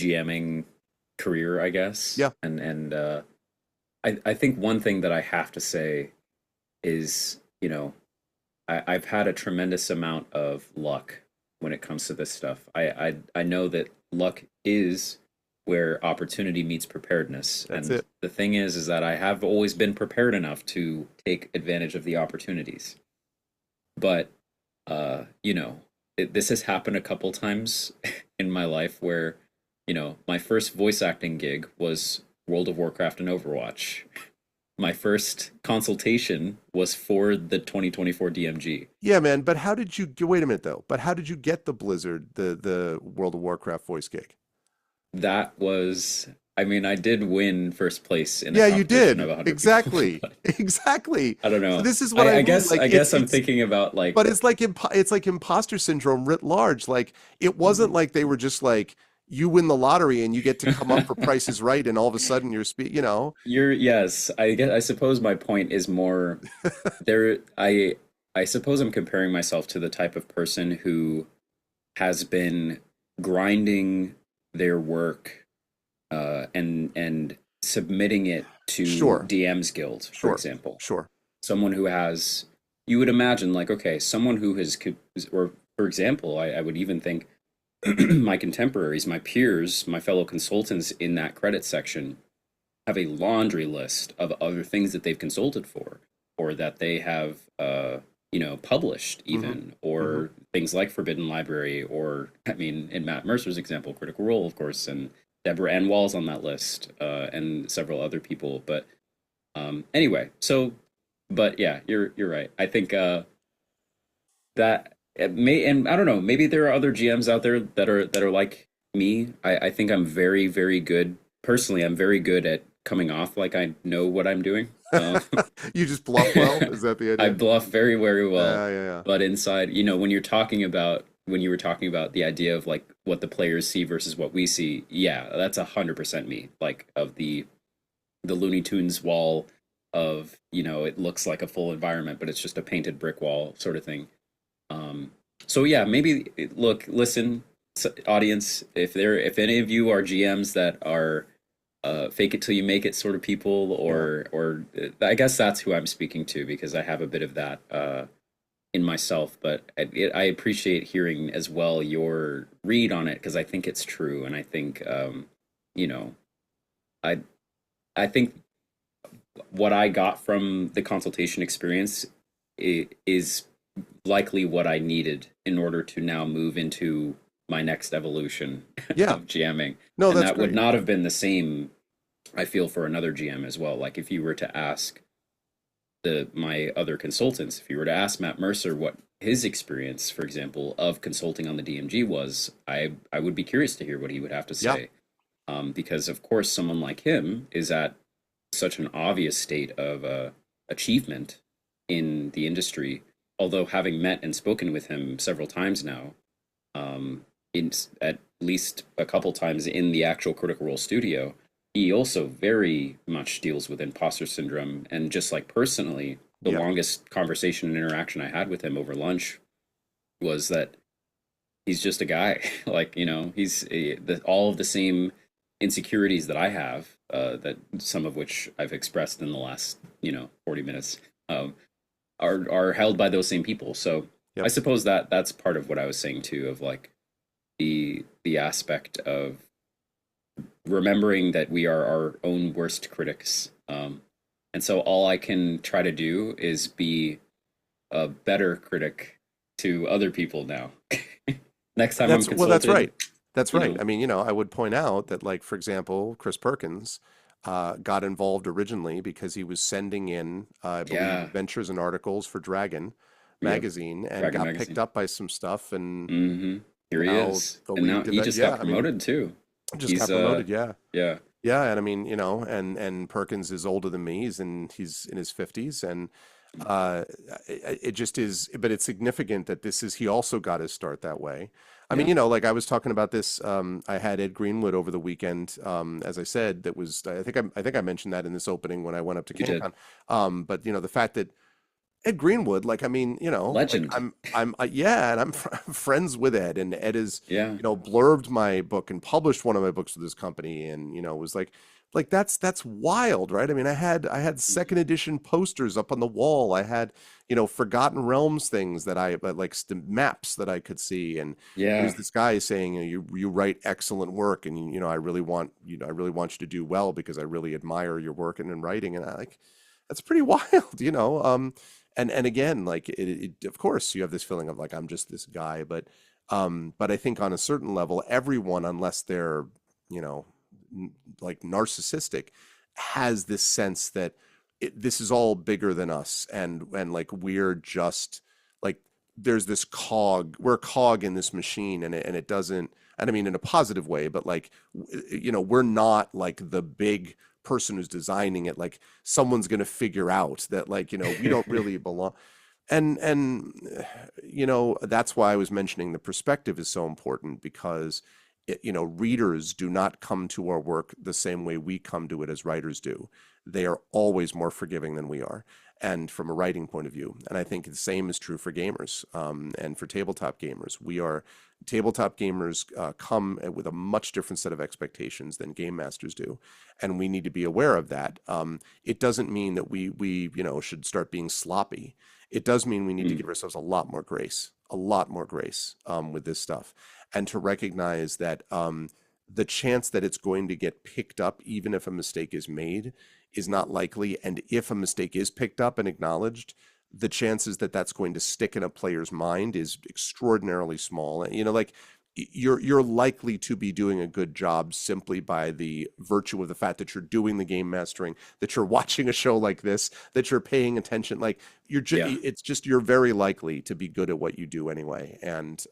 GMing career, I guess. Yeah. And I think one thing that I have to say is, I've had a tremendous amount of luck when it comes to this stuff. I know that luck is where opportunity meets preparedness. That's And it. the thing is that I have always been prepared enough to take advantage of the opportunities. But this has happened a couple times in my life where, my first voice acting gig was World of Warcraft and Overwatch. My first consultation was for the 2024 DMG. Yeah, man. But how did you wait a minute though? But how did you get the Blizzard, the World of Warcraft voice gig? That was, I mean, I did win first place in a Yeah, you competition of did. 100 people. Exactly. Exactly. I don't So know. this is what I I mean. guess Like I guess I'm it's thinking about like, but it's like imposter syndrome writ large. Like it wasn't like they were just like you win the lottery and you get to come up for Price is Right and all of a sudden you're yes. I suppose my point is more there. I suppose I'm comparing myself to the type of person who has been grinding their work and submitting it to Sure, DM's Guild, for sure, example. sure. Someone who has, you would imagine, like, okay, someone who has, or for example, I would even think my contemporaries, my peers, my fellow consultants in that credit section have a laundry list of other things that they've consulted for, or that they have, published Hmm. even, Hmm. or things like Forbidden Library, or I mean, in Matt Mercer's example, Critical Role, of course, and Deborah Ann Wall's on that list, and several other people. But anyway, so, but yeah, you're right. I think that it may, and I don't know, maybe there are other GMs out there that are like me. I think I'm very, very good. Personally, I'm very good at coming off like I know what I'm doing. You just bluff well? Is that the I idea? bluff very, very well, Yeah, yeah, but inside, when you're talking about when you were talking about the idea of like what the players see versus what we see, yeah, that's 100% me. Like of the Looney Tunes wall of it looks like a full environment, but it's just a painted brick wall sort of thing. Um, so yeah, maybe look, listen, audience, if any of you are GMs that are fake it till you make it sort of people, yeah. or I guess that's who I'm speaking to because I have a bit of that in myself. But I appreciate hearing as well your read on it because I think it's true, and I think you know, I I think what I got from the consultation experience is likely what I needed in order to now move into my next evolution Yeah. of GMing. No, And that's that would great. not have been the same, I feel, for another GM as well. Like if you were to ask my other consultants, if you were to ask Matt Mercer what his experience, for example, of consulting on the DMG was, I would be curious to hear what he would have to Yeah. say. Because of course someone like him is at such an obvious state of achievement in the industry. Although having met and spoken with him several times now, in at least a couple times in the actual Critical Role studio, he also very much deals with imposter syndrome. And just like personally, the Yeah. longest conversation and interaction I had with him over lunch was that he's just a guy. Like he's all of the same insecurities that I have, that some of which I've expressed in the last 40 minutes, are held by those same people. So I Yep. suppose that that's part of what I was saying too. Of like the aspect of remembering that we are our own worst critics. And so all I can try to do is be a better critic to other people now. Next time I'm That's consulted, right. That's you right. know, I mean, I would point out that, like, for example, Chris Perkins got involved originally because he was sending in, I believe, yeah, adventures and articles for Dragon yep, magazine and Dragon got picked Magazine. up by some stuff, and Mm-hmm. Here he now is, the and league now did he that. just got Yeah, I mean, promoted too. just He's got promoted. Yeah. yeah, Yeah, and I mean, and Perkins is older than me. He's in his 50s, and uh, it just is. But it's significant that this is he also got his start that way. I mean, yeah, like I was talking about this. I had Ed Greenwood over the weekend. As I said, that was I think I mentioned that in this opening when I went up to you did. CanCon. But the fact that Ed Greenwood, like, I mean, like Legend. yeah, and I'm friends with Ed, and Ed is, Yeah. blurbed my book and published one of my books with his company, and was like that's wild, right? I mean, I had second Mhm. edition posters up on the wall. I had, Forgotten Realms things that like maps that I could see, and here's Yeah. this guy saying, you write excellent work, and I really want you to do well because I really admire your work and in writing, and I like that's pretty wild, and again, like of course you have this feeling of like I'm just this guy, but I think on a certain level everyone, unless they're you know like narcissistic, has this sense that this is all bigger than us, and like we're just like there's this cog, we're a cog in this machine, and it doesn't, and I mean in a positive way, but like we're not like the big person who's designing it, like someone's going to figure out that, like, we don't really belong. And that's why I was mentioning the perspective is so important, because readers do not come to our work the same way we come to it as writers do. They are always more forgiving than we are, and from a writing point of view. And I think the same is true for gamers, and for tabletop gamers. Tabletop gamers come with a much different set of expectations than game masters do, and we need to be aware of that. It doesn't mean that we should start being sloppy. It does mean we need to Mm. give ourselves a lot more grace, with this stuff, and to recognize that, the chance that it's going to get picked up, even if a mistake is made, is not likely. And if a mistake is picked up and acknowledged, the chances that that's going to stick in a player's mind is extraordinarily small. Like, you're likely to be doing a good job simply by the virtue of the fact that you're doing the game mastering, that you're watching a show like this, that you're paying attention. Like, Yeah. it's just you're very likely to be good at what you do anyway, and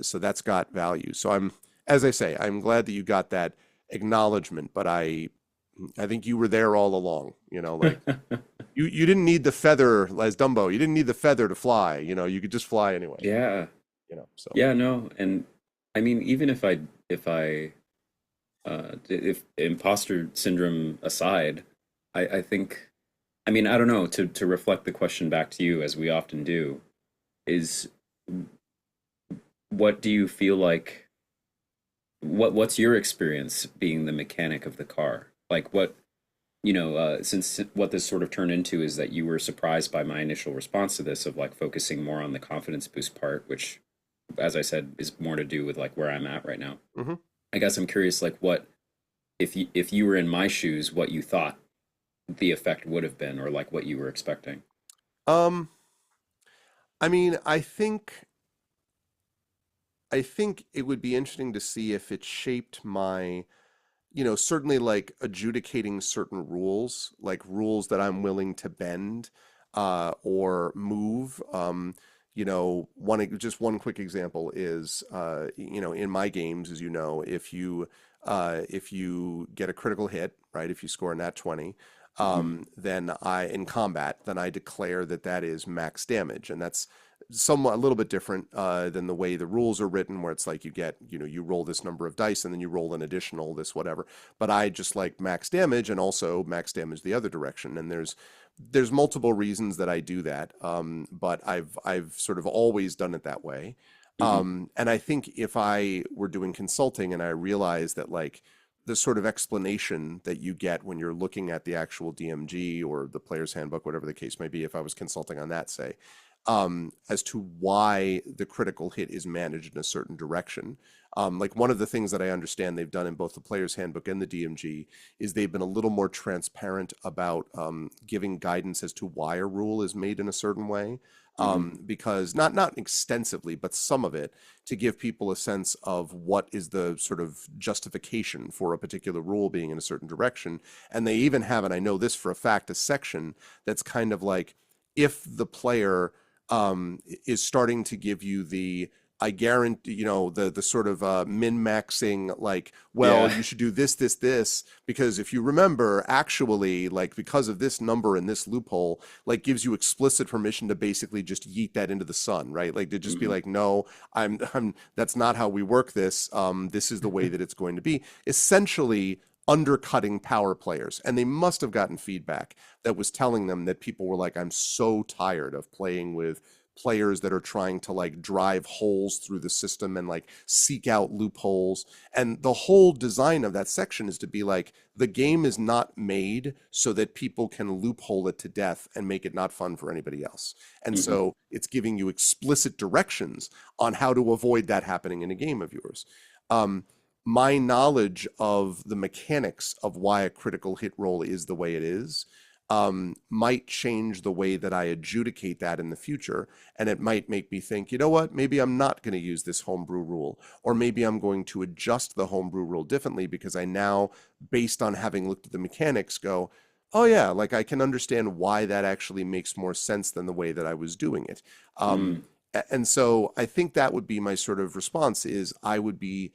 so that's got value. So as I say, I'm glad that you got that acknowledgement, but I think you were there all along. Like, you didn't need the feather as Dumbo. You didn't need the feather to fly. You could just fly anyway. Yeah. So. Yeah, no. And I mean, even if imposter syndrome aside, I think, I mean, I don't know, to reflect the question back to you as we often do, is what do you feel like what's your experience being the mechanic of the car? Like what, since what this sort of turned into is that you were surprised by my initial response to this of like focusing more on the confidence boost part, which, as I said, is more to do with like where I'm at right now. Mhm. I guess I'm curious, like what if you were in my shoes, what you thought the effect would have been, or like what you were expecting. Um, I mean, I think it would be interesting to see if it shaped my, certainly like adjudicating certain rules, like rules that I'm willing to bend, or move. Just one quick example is, in my games, as you know, if you get a critical hit, right, if you score a nat 20, Hmm. then in combat, then I declare that that is max damage, and that's somewhat a little bit different, than the way the rules are written, where it's like you roll this number of dice and then you roll an additional this whatever. But I just like max damage, and also max damage the other direction. And there's multiple reasons that I do that, but I've sort of always done it that way. Hmm. And I think if I were doing consulting and I realized that, like, the sort of explanation that you get when you're looking at the actual DMG or the player's handbook, whatever the case may be, if I was consulting on that, say, as to why the critical hit is managed in a certain direction. Like one of the things that I understand they've done in both the player's handbook and the DMG is they've been a little more transparent about giving guidance as to why a rule is made in a certain way. Hmm. Because not extensively, but some of it to give people a sense of what is the sort of justification for a particular rule being in a certain direction. And they even have, and I know this for a fact, a section that's kind of like if the player is starting to give you the I guarantee, the sort of min-maxing, like, well, Yeah. you should do this, because if you remember, actually, like, because of this number and this loophole, like, gives you explicit permission to basically just yeet that into the sun, right? Like, to just be Hmm. like, no, that's not how we work this. This is the way that it's going to be. Essentially, undercutting power players. And they must have gotten feedback that was telling them that people were like, I'm so tired of playing with players that are trying to like drive holes through the system and like seek out loopholes. And the whole design of that section is to be like, the game is not made so that people can loophole it to death and make it not fun for anybody else. And Hmm. so it's giving you explicit directions on how to avoid that happening in a game of yours. Um, my knowledge of the mechanics of why a critical hit roll is the way it is might change the way that I adjudicate that in the future. And it might make me think, you know what, maybe I'm not going to use this homebrew rule, or maybe I'm going to adjust the homebrew rule differently because I now, based on having looked at the mechanics, go, oh yeah, like I can understand why that actually makes more sense than the way that I was doing it. Mm. And so I think that would be my sort of response is I would be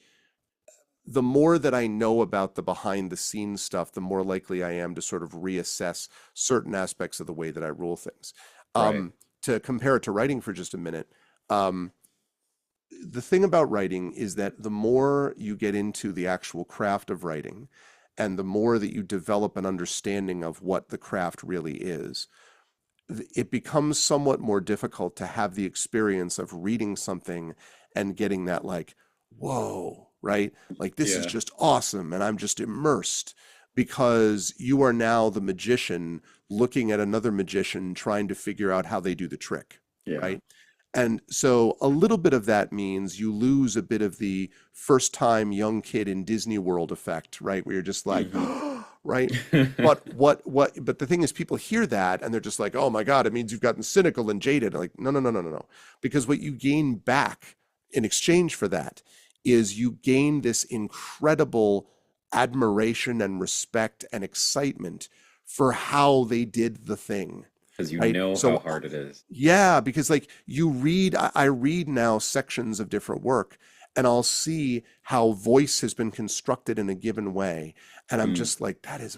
the more that I know about the behind the scenes stuff, the more likely I am to sort of reassess certain aspects of the way that I rule things. Right. To compare it to writing for just a minute, um, the thing about writing is that the more you get into the actual craft of writing and the more that you develop an understanding of what the craft really is, it becomes somewhat more difficult to have the experience of reading something and getting that like, whoa, right? Like this is Yeah. just awesome and I'm just immersed because you are now the magician looking at another magician trying to figure out how they do the trick, Yeah. right? And so a little bit of that means you lose a bit of the first time young kid in Disney World effect, right? Where you're just like, Hmm. right? But the thing is, people hear that and they're just like, oh my God, it means you've gotten cynical and jaded. Like, no, no, no, no, no, no. Because what you gain back in exchange for that is you gain this incredible admiration and respect and excitement for how they did the thing, Because you right? know how So hard it is. yeah, because like you read, I read now sections of different work and I'll see how voice has been constructed in a given way. And I'm Mm. just like, that is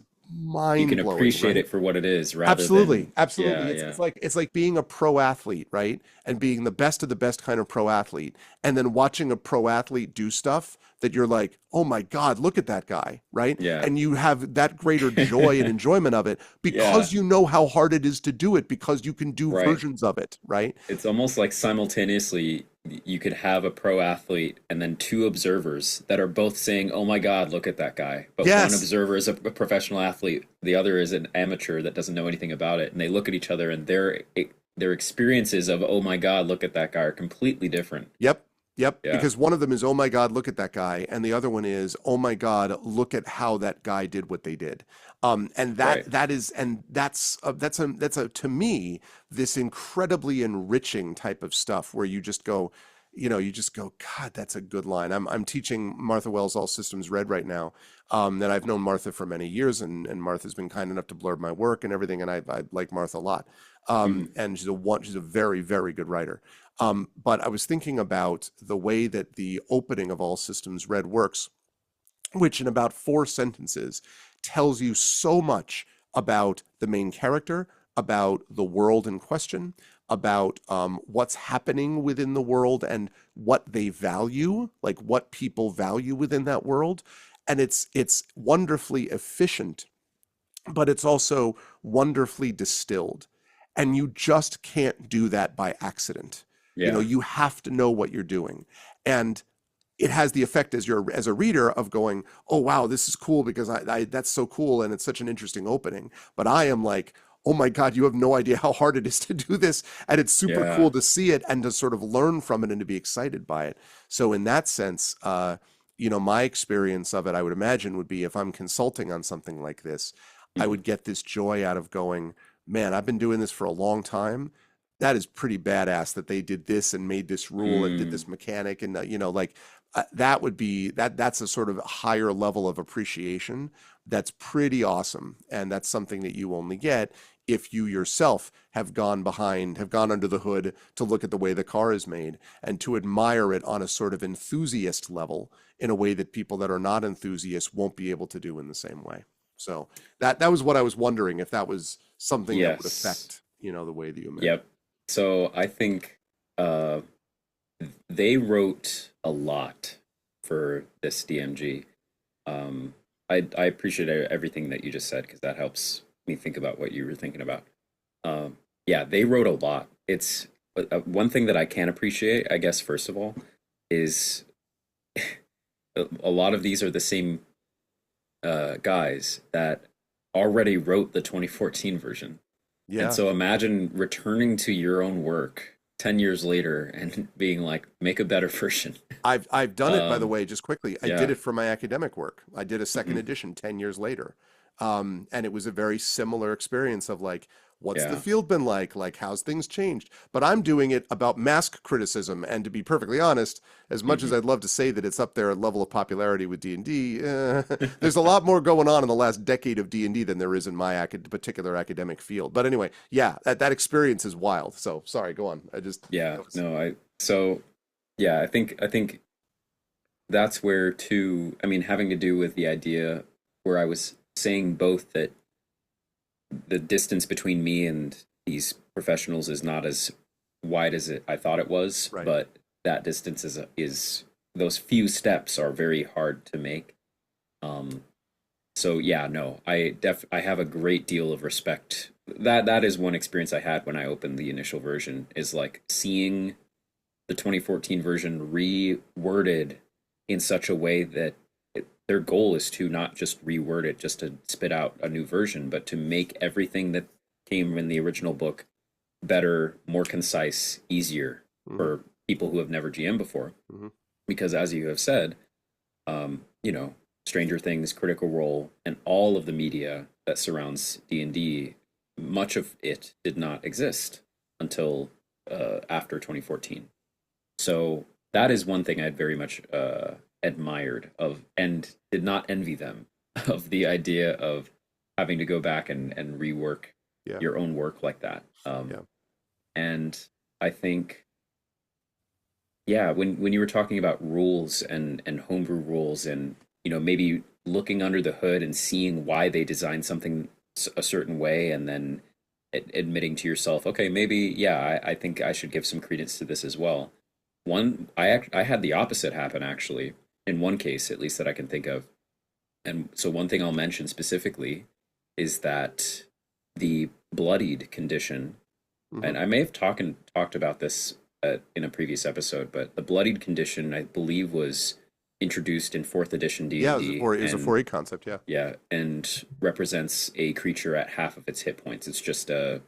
You can mind blowing, appreciate right? it for what it is rather Absolutely, than, yeah, absolutely. It's yeah. it's like it's like being a pro athlete, right? And being the best of the best kind of pro athlete, and then watching a pro athlete do stuff that you're like, "Oh my God, look at that guy," right? Yeah. And you have that greater joy and enjoyment of it Yeah. because you know how hard it is to do it because you can do Right. versions of it, right? It's almost like simultaneously you could have a pro athlete and then two observers that are both saying, "Oh my God, look at that guy." But one Yes. observer is a professional athlete, the other is an amateur that doesn't know anything about it, and they look at each other and their experiences of, "Oh my God, look at that guy," are completely different. Yep. Yep. Yeah. Because one of them is, oh my God, look at that guy. And the other one is, oh my God, look at how that guy did what they did. And Right. that's a to me, this incredibly enriching type of stuff where you just go, you just go, God, that's a good line. I'm teaching Martha Wells All Systems Red right now. And I've known Martha for many years, and Martha's been kind enough to blurb my work and everything, and I like Martha a lot. Hmm. And she's a very, very good writer. But I was thinking about the way that the opening of All Systems Red works, which in about 4 sentences tells you so much about the main character, about the world in question, about what's happening within the world and what they value, like what people value within that world. And it's wonderfully efficient, but it's also wonderfully distilled. And you just can't do that by accident. Yeah. You have to know what you're doing. And it has the effect as a reader of going, oh wow, this is cool because I that's so cool and it's such an interesting opening. But I am like, oh my God, you have no idea how hard it is to do this. And it's super Yeah. cool to see it and to sort of learn from it and to be excited by it. So in that sense, my experience of it, I would imagine would be if I'm consulting on something like this, I Mhm. would get this joy out of going, man, I've been doing this for a long time. That is pretty badass that they did this and made this rule and did Mm. this mechanic and like that would be that's a sort of higher level of appreciation that's pretty awesome. And that's something that you only get if you yourself have gone under the hood to look at the way the car is made and to admire it on a sort of enthusiast level in a way that people that are not enthusiasts won't be able to do in the same way. So that was what I was wondering if that was something that would Yes. affect, the way that you imagine. Yep. So I think uh, they wrote a lot for this DMG. I appreciate everything that you just said because that helps me think about what you were thinking about. Yeah, they wrote a lot. It's one thing that I can appreciate, I guess, first of all, is a lot of these are the same guys that already wrote the 2014 version. And Yeah. so imagine returning to your own work 10 years later and being like, make a better version. I've done it, by the Um, way, just quickly. I did yeah. it for my academic work. I did a second Hmm. edition 10 years later. And it was a very similar experience of like, what's the Yeah. field been like? Like, how's things changed? But I'm doing it about mask criticism. And to be perfectly honest, as much as Hmm. I'd love to say that it's up there at level of popularity with D&D, there's a lot more going on in the last decade of D&D than there is in my particular academic field. But anyway, yeah, that experience is wild. So sorry, go on. Yeah. That was, No, so yeah, I think that's where too, I mean, having to do with the idea where I was saying both that the distance between me and these professionals is not as wide as I thought it was, right. but that distance is those few steps are very hard to make. Um, so yeah, no, I have a great deal of respect. That is one experience I had when I opened the initial version is like seeing the 2014 version reworded in such a way that their goal is to not just reword it just to spit out a new version, but to make everything that came in the original book better, more concise, easier Hmm. for people who have never GM before. Hmm. Because as you have said, you know, Stranger Things, Critical Role, and all of the media that surrounds D&D, much of it did not exist until after 2014. So that is one thing I had very much admired of, and did not envy them of the idea of having to go back and rework Yeah. your own work like that. Yeah. And I think, yeah, when you were talking about rules and homebrew rules, and you know maybe looking under the hood and seeing why they designed something a certain way, and then admitting to yourself, okay, maybe yeah, I think I should give some credence to this as well. I had the opposite happen actually in one case, at least that I can think of. And so one thing I'll mention specifically is that the bloodied condition, Hmm. and I may have talked about this in a previous episode, but the bloodied condition I believe was introduced in fourth edition D Yeah, and it was a D, four, it was a and 4E concept. Yeah. yeah, and represents a creature at half of its hit points. It's just a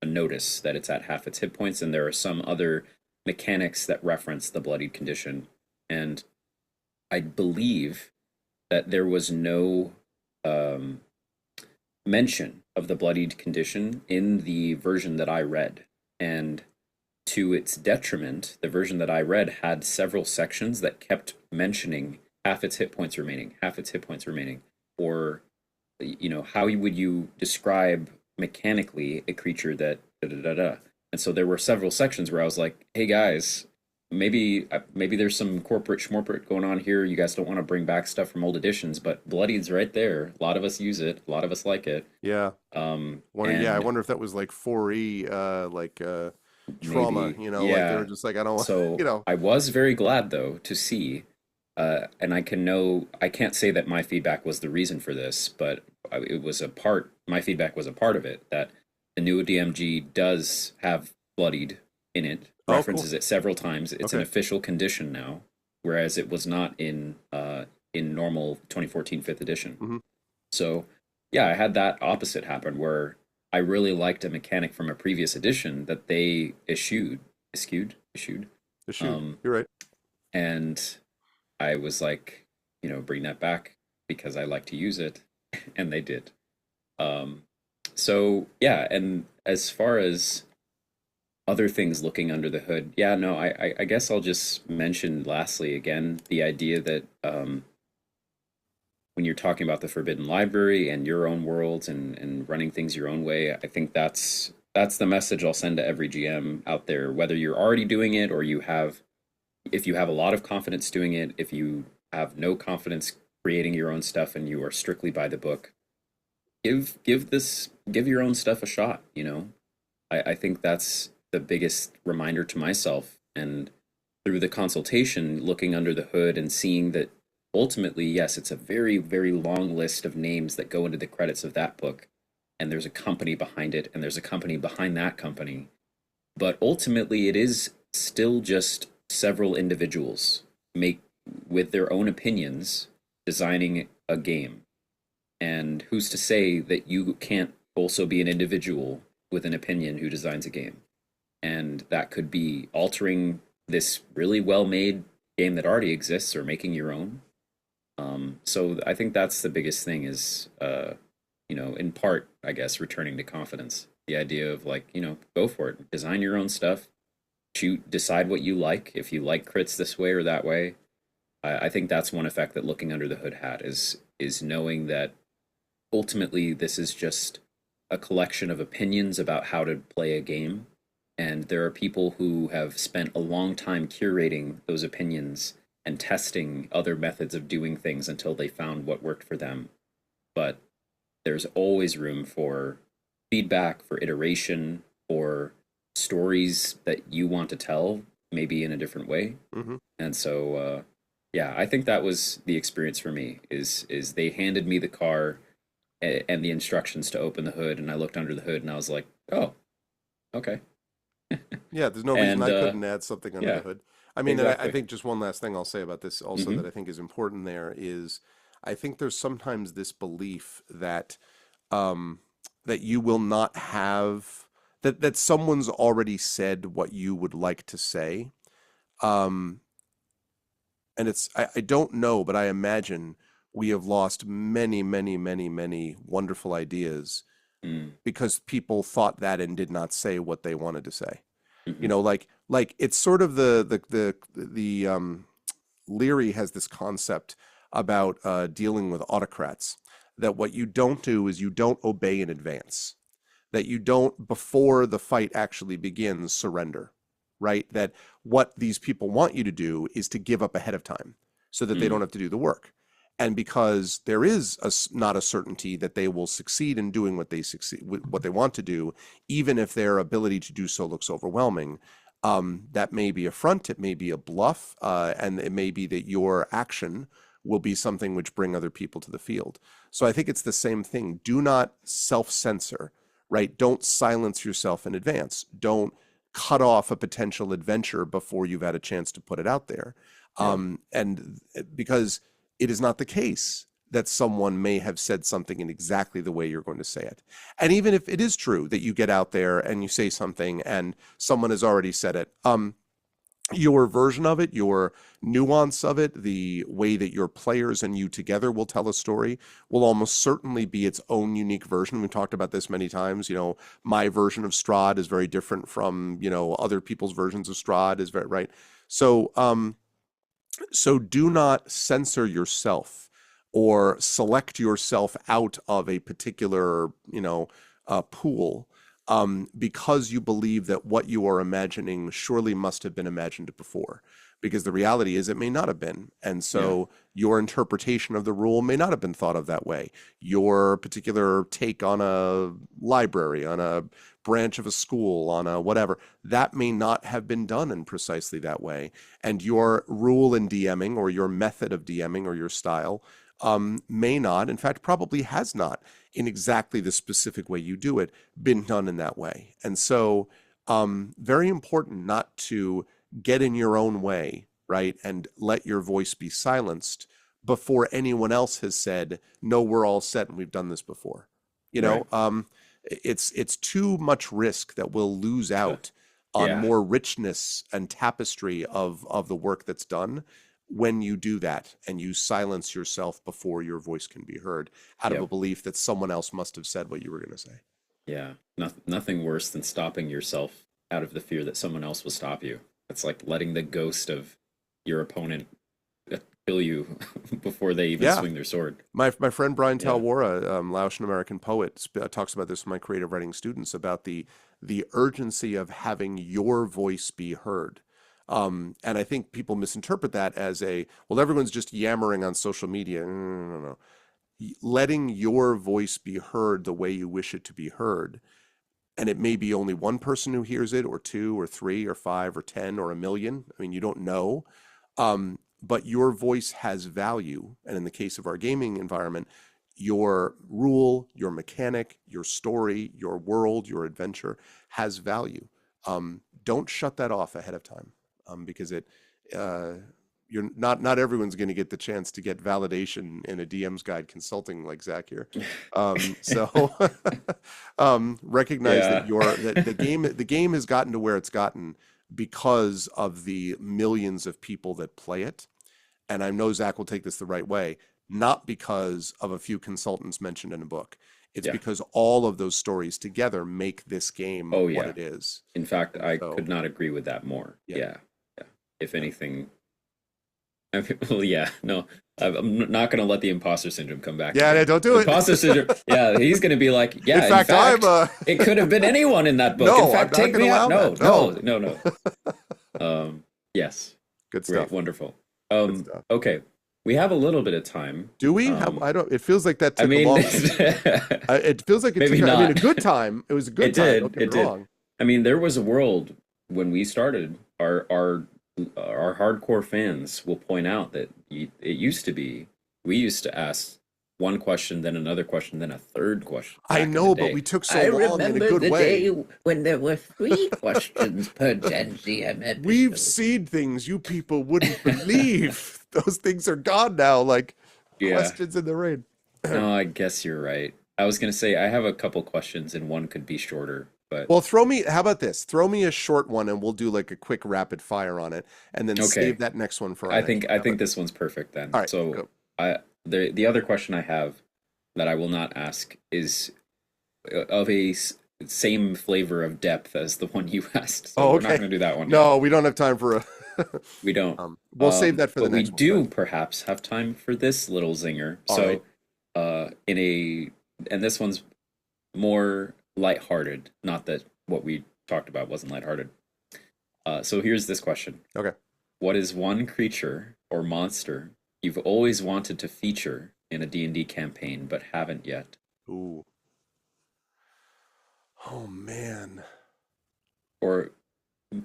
notice that it's at half its hit points, and there are some other mechanics that reference the bloodied condition. And I believe that there was no um, mention of the bloodied condition in the version that I read. And to its detriment, the version that I read had several sections that kept mentioning half its hit points remaining, half its hit points remaining, or you know, how would you describe mechanically a creature that da da da da? And so there were several sections where I was like, hey guys, maybe there's some corporate schmorpert going on here. You guys don't want to bring back stuff from old editions, but Bloody's right there. A lot of us use it. A lot of us like it. Yeah. Yeah, I And wonder if that was like 4E, trauma, maybe, like they were yeah. just like, I don't want, So I was very glad though to see, and I can't say that my feedback was the reason for this, but it was a part. My feedback was a part of it that the new DMG does have bloodied in it, oh, cool. references it several times. It's an Okay. official condition now, whereas it was not in normal 2014 fifth edition. Hmm. So yeah, I had that opposite happen where I really liked a mechanic from a previous edition that they issued, The shoot. um, You're right. and I was like, bring that back because I like to use it, and they did. Um, so yeah, and as far as other things looking under the hood, yeah, no, I guess I'll just mention lastly again the idea that when you're talking about the Forbidden Library and your own worlds and running things your own way, I think that's the message I'll send to every GM out there, whether you're already doing it or if you have a lot of confidence doing it, if you have no confidence creating your own stuff and you are strictly by the book, give your own stuff a shot, I think that's the biggest reminder to myself. And through the consultation, looking under the hood and seeing that ultimately, yes, it's a very, very long list of names that go into the credits of that book. And there's a company behind it, and there's a company behind that company. But ultimately, it is still just several individuals make with their own opinions designing a game. And who's to say that you can't also be an individual with an opinion who designs a game? And that could be altering this really well made game that already exists or making your own. So I think that's the biggest thing is, in part, I guess, returning to confidence. The idea of like, go for it, design your own stuff, shoot, decide what you like. If you like crits this way or that way, I think that's one effect that looking under the hood had is knowing that ultimately this is just a collection of opinions about how to play a game, and there are people who have spent a long time curating those opinions and testing other methods of doing things until they found what worked for them. But there's always room for feedback, for iteration, for stories that you want to tell, maybe in a different way. Hmm. And so, yeah, I think that was the experience for me. Is they handed me the car and the instructions to open the hood, and I looked under the hood, and I was like, oh, okay, Yeah, there's no reason and I couldn't add something under the yeah, hood. I mean, and I exactly. think just one last thing I'll say about this also Mm-hmm. that I think is important there is I think there's sometimes this belief that um, that you will not have that someone's already said what you would like to say. Um, and I don't know, but I imagine we have lost many, many, many, many wonderful ideas Mm-hmm. because people thought that and did not say what they wanted to say. Mm-hmm. Like it's sort of the Leary has this concept about dealing with autocrats that what you don't do is you don't obey in advance, that you don't before the fight actually begins surrender, right? That what these people want you to do is to give up ahead of time so that they Mm-hmm. don't have to do the work. And because there is not a certainty that they will succeed in doing what they want to do, even if their ability to do so looks overwhelming, that may be a front, it may be a bluff, and it may be that your action will be something which bring other people to the field. So I think it's the same thing. Do not self-censor, right? Don't silence yourself in advance. Don't cut off a potential adventure before you've had a chance to put it out there. Yeah. And because it is not the case that someone may have said something in exactly the way you're going to say it. And even if it is true that you get out there and you say something and someone has already said it, your version of it, your nuance of it, the way that your players and you together will tell a story will almost certainly be its own unique version. We've talked about this many times. My version of Strahd is very different from, other people's versions of Strahd is very right. So, so do not censor yourself or select yourself out of a particular, pool because you believe that what you are imagining surely must have been imagined before. Because the reality is it may not have been. And Yeah. so your interpretation of the rule may not have been thought of that way. Your particular take on a library, on a branch of a school, on a whatever, that may not have been done in precisely that way. And your rule in DMing or your method of DMing or your style may not, in fact, probably has not, in exactly the specific way you do it, been done in that way. And so, very important not to get in your own way, right? And let your voice be silenced before anyone else has said, no, we're all set and we've done this before. You Right. know, it's too much risk that we'll lose out on Yeah. more richness and tapestry of the work that's done when you do that and you silence yourself before your voice can be heard out of a Yep. belief that someone else must have said what you were going to say. Yeah. Nothing worse than stopping yourself out of the fear that someone else will stop you. It's like letting the ghost of your opponent kill you before they even Yeah. swing their sword. My friend Brian Yeah. Talwara, Laotian American poet, talks about this with my creative writing students about the urgency of having your voice be heard. And I think people misinterpret that as well, everyone's just yammering on social media. No, no, no, no, no. Letting your voice be heard the way you wish it to be heard. And it may be only one person who hears it, or two, or three, or five, or 10, or a million. I mean, you don't know. But your voice has value. And in the case of our gaming environment, your rule, your mechanic, your story, your world, your adventure has value. Don't shut that off ahead of time, because uh, you're not everyone's going to get the chance to get validation in a DM's guide consulting like Zach here. So recognize that Yeah. your that the game has gotten to where it's gotten because of the millions of people that play it. And I know Zach will take this the right way, not because of a few consultants mentioned in a book. It's Yeah. because all of those stories together make this game Oh what yeah. it is. In fact, And I so, could not agree with that more. yeah, Yeah. Yeah. If yeah. anything, I mean, well, yeah, no, I'm not going to let the imposter syndrome come back Yeah, again. don't do it. Imposter syndrome, yeah, he's going to be like, In yeah, in fact, I'm fact, it could have been anyone in that book. In no, I'm fact, not take going to me out. allow No, that. no, No. no, no. Yes, Good great, stuff. wonderful. Good stuff. Okay, we have a little bit of time. Do we? I don't. It feels like that I took a mean, long. It feels like it maybe took. I mean, a not. good time. It was a good It time. did. Don't get It me did. wrong. I mean, there was a world when we started. Our hardcore fans will point out that it used to be we used to ask one question, then another question, then a third question I back in the know, but day. we took so I long in a remember good the way. day when there were 3 questions per GenGM episode. We've seen things you people wouldn't believe. Those things are gone now, like Yeah. questions in the rain. No, I guess you're right. I was gonna say I have a couple questions and one could be shorter, but Well, how about this? Throw me a short one and we'll do like a quick rapid fire on it and then okay. save that next one for our I next think one. I How think about this one's perfect then. All right, So go. the other question I have that I will not ask is of same flavor of depth as the one you asked. So Oh, we're not okay. going to do that one yet. No, we don't have time for a We don't. we'll save that for the But we next one. do perhaps have time for this little zinger. All So, right. and this one's more lighthearted. Not that what we talked about wasn't lighthearted. So here's this question. Okay. What is one creature or monster you've always wanted to feature in a D&D campaign but haven't yet? Ooh. Oh man. Or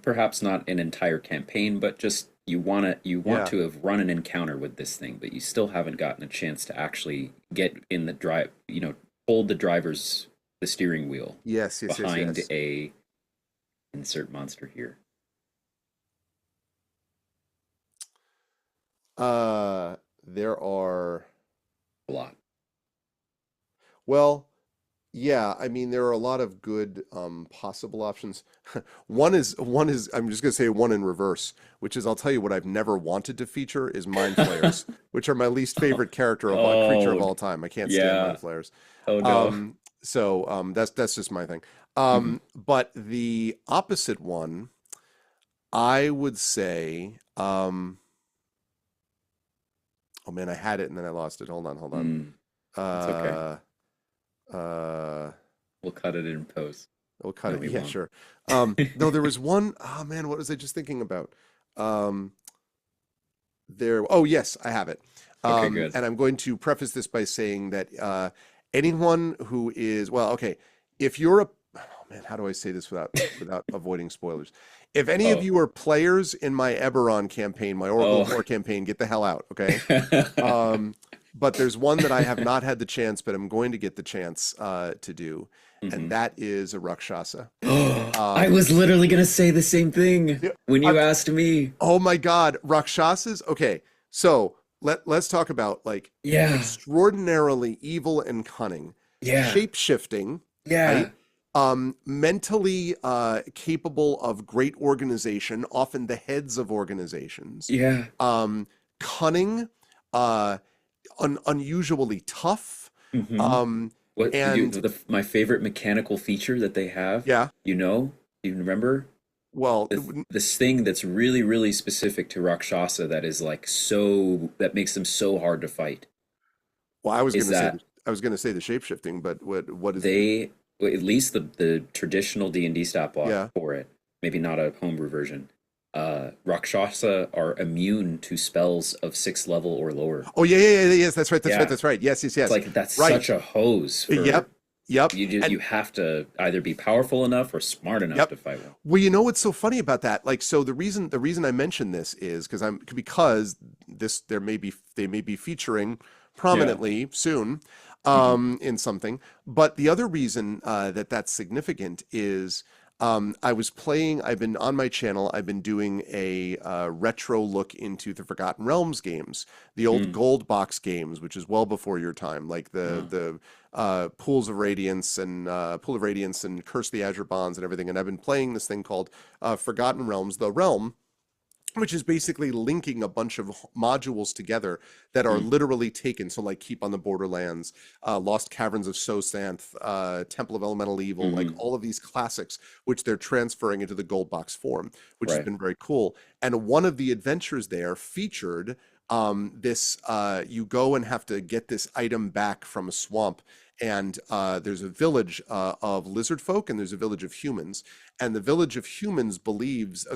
perhaps not an entire campaign, but just you want Yeah. to have run an encounter with this thing, but you still haven't gotten a chance to actually get in the drive, hold the steering wheel Yes, yes, behind yes. a insert monster here. There are A lot. well, yeah, I mean there are a lot of good possible options. One is I'm just gonna say one in reverse, which is I'll tell you what I've never wanted to feature is mind flayers, which are my least favorite character of all creature of Oh, all time. I can't stand yeah. mind flayers. Oh no. That's just my thing. Mhm. But the opposite one, I would say, oh man, I had it and then I lost it. Hold on. Mm, it's okay. Uh, We'll cut it in post. we'll cut No, it. we Yeah, won't. sure. No, there was one. Oh man, what was I just thinking about? Um, Oh yes, I have it. Okay, good. And I'm going to preface this by saying that anyone who is well, okay, if you're a oh man, how do I say this without avoiding spoilers? If any of Oh. you are players in my Eberron campaign, my Oracle of Oh. War campaign, get the hell out, okay? But there's one that I have not had the chance, but I'm going to get the chance to do, Mhm. and that is a Rakshasa. I was literally gonna say the same thing Yeah, when you I'm- asked me. Oh my God, Rakshasas. Okay, so let's talk about like Yeah. extraordinarily evil and cunning, Yeah. shape shifting, right? Yeah. Mentally capable of great organization, often the heads of organizations, Yeah. um, cunning, uh, unusually tough, Mm-hmm. um, What you and my favorite mechanical feature that they have, yeah, you know, you remember well, this thing that's really, really specific to Rakshasa that is like so that makes them so hard to fight well, I was is gonna say that I was gonna say the shape shifting, but what is the they, well, at least the traditional D&D stat block yeah? for it, maybe not a homebrew version, Rakshasa are immune to spells of 6th level or lower. Oh yeah, yes, that's right, that's right, Yeah. that's right. Yes, yes, It's yes. like that's Right. such a hose for Yep, yep, you and have to either be powerful enough or smart enough yep. to fight one. Well, you know what's so funny about that? Like, so the reason I mention this is because this they may be featuring Yeah. prominently soon Hmm. in something. But the other reason that that's significant is I've been on my channel. I've been doing a retro look into the Forgotten Realms games, the old Mm. gold box games, which is well before your time, like Uh, the Pools of Radiance and Pool of Radiance and Curse the Azure Bonds and everything. And I've been playing this thing called Forgotten Realms, the Realm, which is basically linking a bunch of modules together that are mm. literally taken. So, like Keep on the Borderlands, Lost Caverns of Sosanth, Temple of Elemental Evil, like Hmm. all of these classics, which they're transferring into the gold box form, which has Right. been very cool. And one of the adventures there featured this you go and have to get this item back from a swamp. And there's a village of lizard folk and there's a village of humans, and the village of humans believes the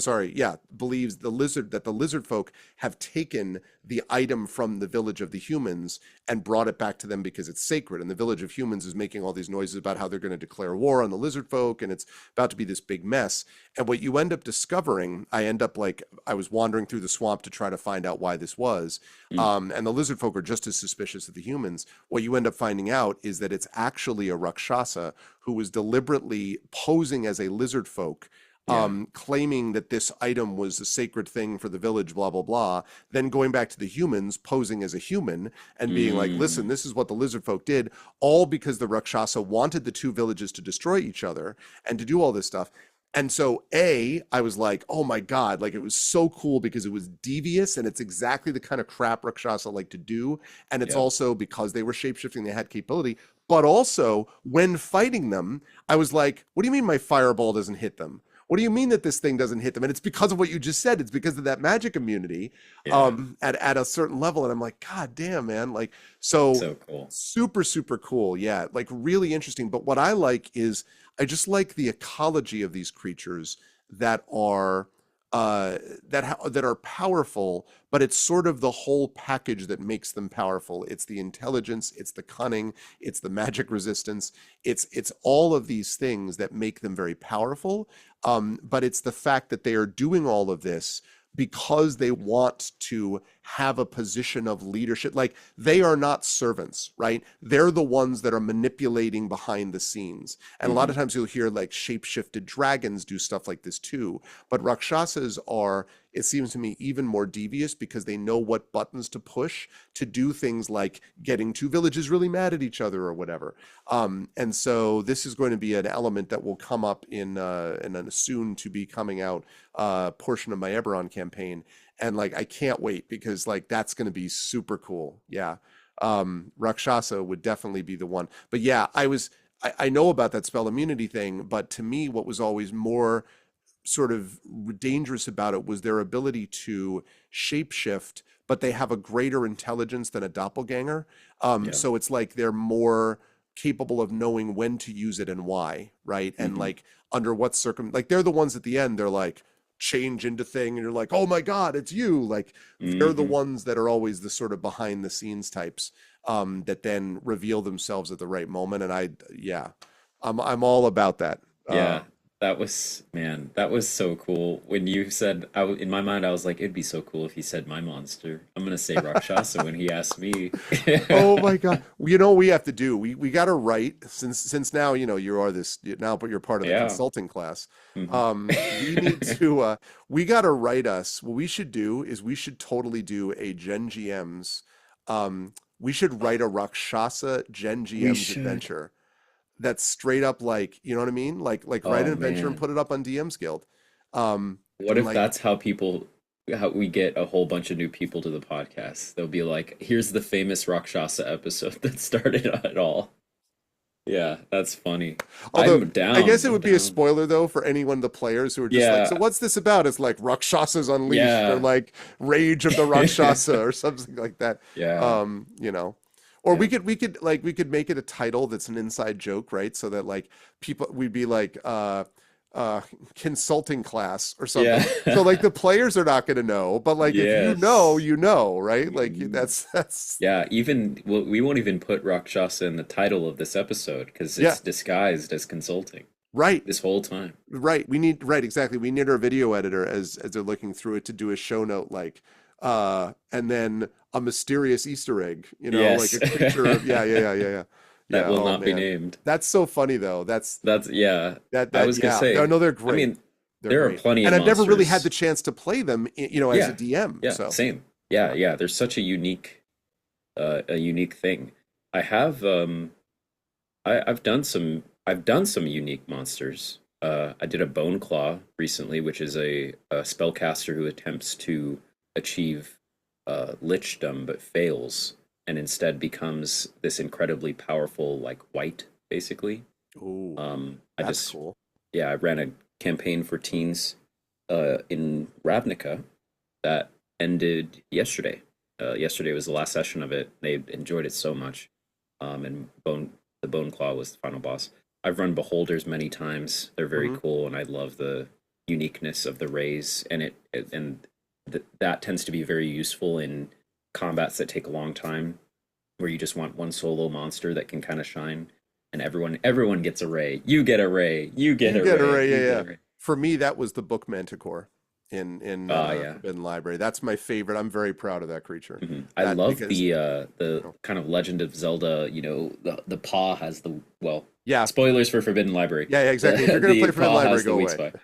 lizard folk have taken the item from the village of the humans and brought it back to them because it's sacred, and the village of humans is making all these noises about how they're going to declare war on the lizard folk, and it's about to be this big mess. And what you end up discovering, I was wandering through the swamp to try to find out why this was, Mm. and the lizard folk are just as suspicious of the humans. What you end up finding out is that it's actually a Rakshasa who was deliberately posing as a lizard folk, Yeah. claiming that this item was a sacred thing for the village, blah, blah, blah. Then going back to the humans, posing as a human and being like, listen, Mm. this is what the lizard folk did, all because the Rakshasa wanted the two villages to destroy each other and to do all this stuff. And so, I was like, oh my God, like it was so cool because it was devious and it's exactly the kind of crap Rakshasa like to do. And it's Yep. also because they were shapeshifting, they had capability. But also, when fighting them, I was like, what do you mean my fireball doesn't hit them? What do you mean that this thing doesn't hit them? And it's because of what you just said. It's because of that magic immunity Yeah. at a certain level. And I'm like, God damn, man. Like, so So cool. super, super cool. Yeah. Like really interesting. But what I like is I just like the ecology of these creatures that are that are powerful, but it's sort of the whole package that makes them powerful. It's the intelligence, it's the cunning, it's the magic resistance, it's all of these things that make them very powerful. But it's the fact that they are doing all of this because they want to have a position of leadership. Like they are not servants, right? They're the ones that are manipulating behind the scenes. And a lot Hmm. of times you'll hear like shape-shifted dragons do stuff like this too. But Rakshasas are, it seems to me, even more devious because they know what buttons to push to do things like getting two villages really mad at each other or whatever. And so this is going to be an element that will come up in a soon to be coming out portion of my Eberron campaign. And like I can't wait because like that's going to be super cool. Yeah. Rakshasa would definitely be the one. But yeah, I know about that spell immunity thing, but to me what was always more sort of dangerous about it was their ability to shapeshift, but they have a greater intelligence than a doppelganger. Yeah. So it's like they're more capable of knowing when to use it and why, right? And Hmm. like under what like they're the ones at the end, they're like change into thing and you're like, oh my God, it's you. Like they're the Hmm. ones that are always the sort of behind the scenes types that then reveal themselves at the right moment. And yeah, I'm all about that. Yeah. That was, man, that was so cool. When you said, in my mind, I was like, it'd be so cool if he said my monster. I'm gonna say Rakshasa when he asked me. Oh my God. Well, you know what we have to do? We got to write since now, you are this now, but you're part of the Yeah. consulting class. Hmm. We need to we got to write us. What we should do is we should totally do a GenGMs. We should write a Rakshasa We GenGMs should. adventure. that's straight up like, you know what I mean? Like write Oh an adventure and man. put it up on DM's Guild. What And if like that's how we get a whole bunch of new people to the podcast? They'll be like, here's the famous Rakshasa episode that started it all. Yeah, that's funny. although I'm I down. guess it I'm would be a down. spoiler though for anyone, the players who are just like, so Yeah, what's this about? It's like Rakshasas Unleashed or yeah. like Rage of the Rakshasa or something like that. Yeah. You know. Or Yeah. we could make it a title that's an inside joke, right? So that like people we'd be like uh consulting class or something. Yeah. So like the players are not going to know, but like if you know, Yes. you know, right? Like Mhm. that's Yeah, even well, we won't even put Rakshasa in the title of this episode because yeah, it's disguised as consulting right. this whole time. Right. Right, exactly. We need our video editor as they're looking through it to do a show note like and then a mysterious Easter egg, like Yes. a creature. Yeah, yeah, yeah, yeah, yeah. That Yeah, will oh not be man. named. That's so funny though. That's That's yeah. I that was gonna yeah. No, say. no, they're I great. mean, They're there are great. plenty of And I've never really had the monsters. chance to play them, as a Yeah, DM. yeah, So, same. Yeah, yeah. yeah. There's such a unique thing. I have I've done some unique monsters. I did a Bone Claw recently, which is a spellcaster who attempts to achieve lichdom but fails, and instead becomes this incredibly powerful like white, basically. Ooh, I that's just cool. yeah, I ran a campaign for teens in Ravnica that ended yesterday. Yesterday was the last session of it. They enjoyed it so much. And the Bone Claw was the final boss. I've run Beholders many times. They're very Hmm. cool, and I love the uniqueness of the rays. And that tends to be very useful in combats that take a long time, where you just want one solo monster that can kind of shine. And everyone gets a ray. You get a ray. You get You a get it ray. right, yeah, You get yeah. a ray. For me, that was the book Manticore in Yeah. Forbidden Library. That's my favorite. I'm very proud of that creature. I That love because the you know, kind of Legend of Zelda. The paw has the well. yeah, Spoilers for Forbidden Library. yeah, yeah, exactly. If The you're gonna play the Forbidden paw Library, has the go weak away. spot.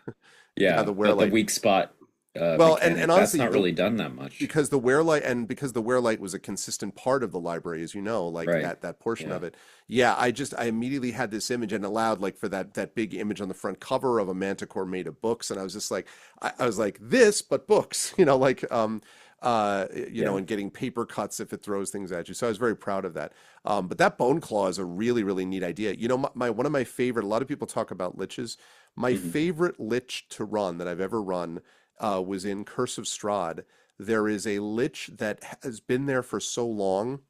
Yeah, Yeah, the but the Wearlight. weak spot Well, and mechanic that's honestly, not really done that much. because the Wearlight and because the Wearlight was a consistent part of the library, as you know, like Right. that portion Yeah. of it. Yeah, I immediately had this image and allowed like for that big image on the front cover of a Manticore made of books, and I was just like, I was like this, but books, like Yeah. and getting paper cuts if it throws things at you. So I was very proud of that. But that Bone Claw is a really really neat idea. My one of my favorite. A lot of people talk about liches. My Hmm. favorite lich to run that I've ever run was in Curse of Strahd. There is a lich that has been there for so long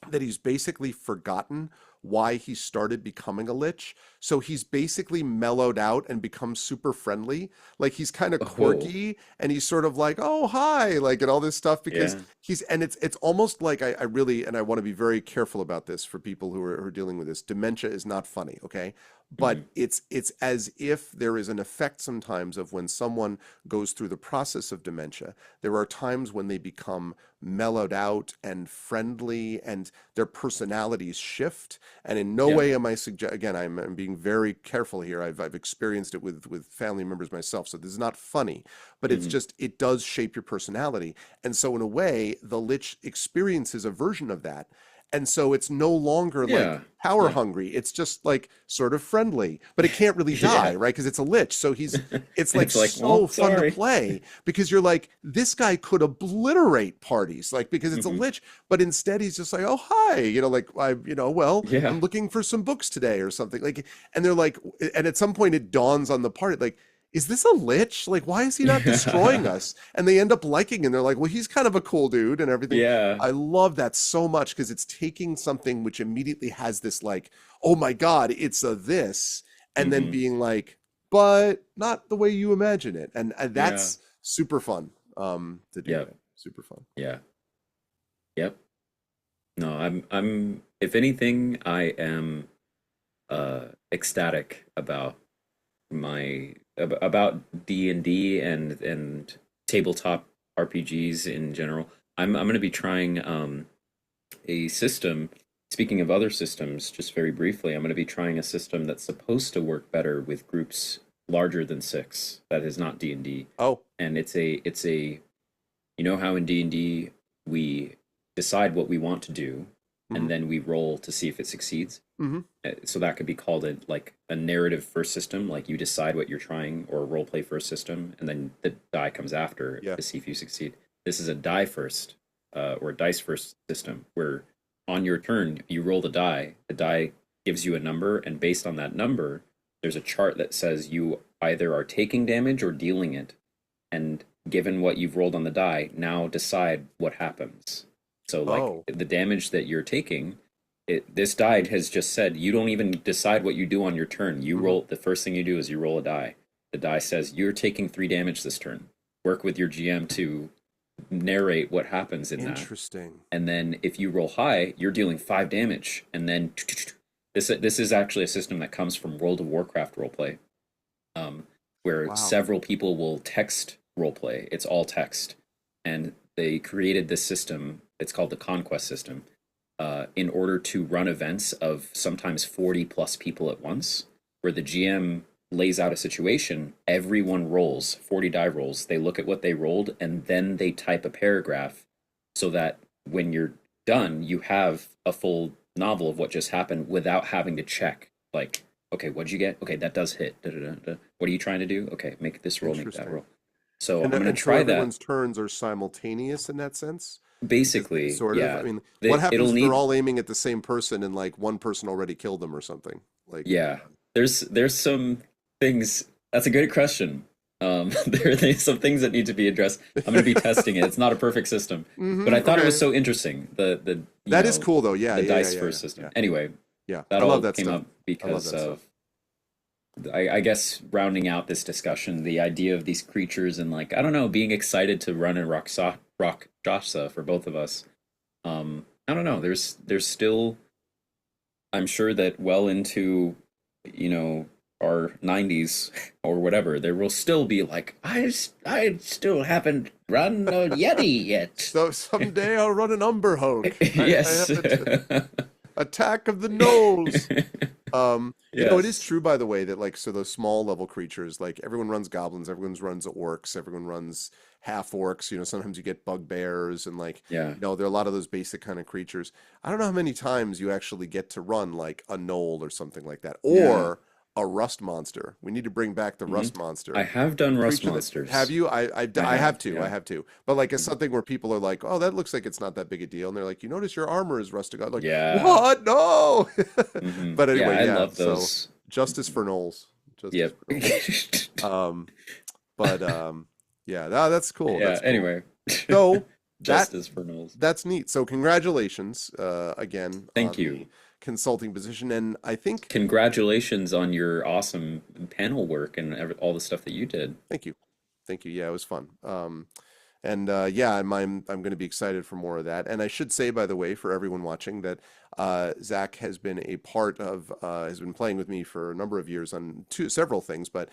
that he's basically forgotten why he started becoming a lich. So he's basically mellowed out and become super friendly. Like he's kind of Oh. quirky and he's sort of like, oh hi, like and all this stuff because Yeah. it's almost like I really and I want to be very careful about this for people who are dealing with this. Dementia is not funny, okay? But Hmm. it's as if there is an effect sometimes of when someone goes through the process of dementia. There are times when they become mellowed out and friendly and their personalities shift. And in no Yeah. way am I suggest again, I'm being very careful here. I've experienced it with family members myself. So this is not funny, but it's Hmm. just it does shape your personality. And so in a way, the lich experiences a version of that. And so it's no longer like Yeah. power Yeah. hungry. It's just like sort of friendly, but it can't really die, Yeah. right? Because it's a lich. So it's like It's like, well, so fun to sorry. play because you're like, this guy could obliterate parties, like because it's a Hmm. lich, but instead he's just like, oh, hi, like well, Yeah. I'm looking for some books today or something. Like, and they're like, and at some point it dawns on the party, like, is this a lich? Like, why is he not destroying Yeah. us? And they end up liking, and they're like, well, he's kind of a cool dude and everything. Yeah. I love that so much because it's taking something which immediately has this like, oh my God, it's a this, and then Hmm. being like, but not the way you imagine it. And Yeah. that's super fun to do Yep. that. Super fun. Yeah. Yep. No, I'm if anything, I am ecstatic about about D&D and tabletop RPGs in general. I'm going to be trying a system. Speaking of other systems, just very briefly, I'm going to be trying a system that's supposed to work better with groups larger than 6. That is not D&D, Oh, and it's a how in D&D we decide what we want to do, Hmm. and then we roll to see if it succeeds. Hmm. So that could be called a narrative first system, like you decide what you're trying, or a role play first system, and then the die comes after Yeah. to see if you succeed. This is a die first, or a dice first system, where on your turn you roll the die gives you a number, and based on that number, there's a chart that says you either are taking damage or dealing it, and given what you've rolled on the die, now decide what happens. So like Oh, the damage that you're taking, this die has just said you don't even decide what you do on your turn. You hmm, roll, the first thing you do is you roll a die. The die says you're taking 3 damage this turn. Work with your GM to narrate what happens in that. interesting. And then if you roll high, you're dealing 5 damage. And then this is actually a system that comes from World of Warcraft roleplay, where Wow. several people will text roleplay. It's all text, and they created this system. It's called the Conquest system, in order to run events of sometimes 40 plus people at once, where the GM lays out a situation. Everyone rolls 40 die rolls. They look at what they rolled, and then they type a paragraph, so that when you're done, you have a full novel of what just happened without having to check. Like, okay, what'd you get? Okay, that does hit. Da, da, da, da. What are you trying to do? Okay, make this roll, make that Interesting. roll. So I'm And gonna and so try that. everyone's turns are simultaneous in that sense. Is Basically, sort of. I yeah. mean, what happens It'll if they're need, all aiming at the same person and like one person already killed them or something? Like, yeah. There's some things. That's a good question. There's some things that need to be addressed. I'm going to be testing it. It's not a perfect system, but I hmm, thought it was okay. so interesting. The That is cool though. Yeah, the yeah, yeah, dice yeah, yeah, first system. yeah. Anyway, Yeah. that I love all that came stuff. up I love because that stuff. of, I guess, rounding out this discussion, the idea of these creatures, and like, I don't know, being excited to run in Rock Joshua for both of us. I don't know. There's still, I'm sure that well into, you know, our 90s or whatever, there will still be like, I still haven't run a Yeti yet. So someday I'll run an Umber Hulk. I yes. have it. Attack of the Knolls. It is yes. true, by the way, that like so those small level creatures, like everyone runs goblins, everyone runs orcs, everyone runs half orcs. Sometimes you get bugbears and like Yeah. there are a lot of those basic kind of creatures. I don't know how many times you actually get to run like a gnoll or something like that, Yeah. or a rust monster. We need to bring back the hmm rust I monster. have done Rust Creature that have Monsters. you? I I have have. too. I Yeah. have too. But like it's Mhm. something where people are like, "Oh, that looks like it's not that big a deal," and they're like, "You notice your armor is rusted out." Like, Yeah. what? No. But Yeah, anyway, I yeah. love So those. justice for Knowles. Justice Yep. for Knowles. Um, but yeah, that's cool. yeah, That's cool. anyway. So that Justice for Knowles. that's neat. So congratulations again Thank on you. the consulting position, and I think Congratulations on your awesome panel work and all the stuff that you did. thank you, thank you. Yeah, it was fun. And yeah, I'm going to be excited for more of that. And I should say, by the way, for everyone watching, that Zach has been a part of has been playing with me for a number of years on several things. But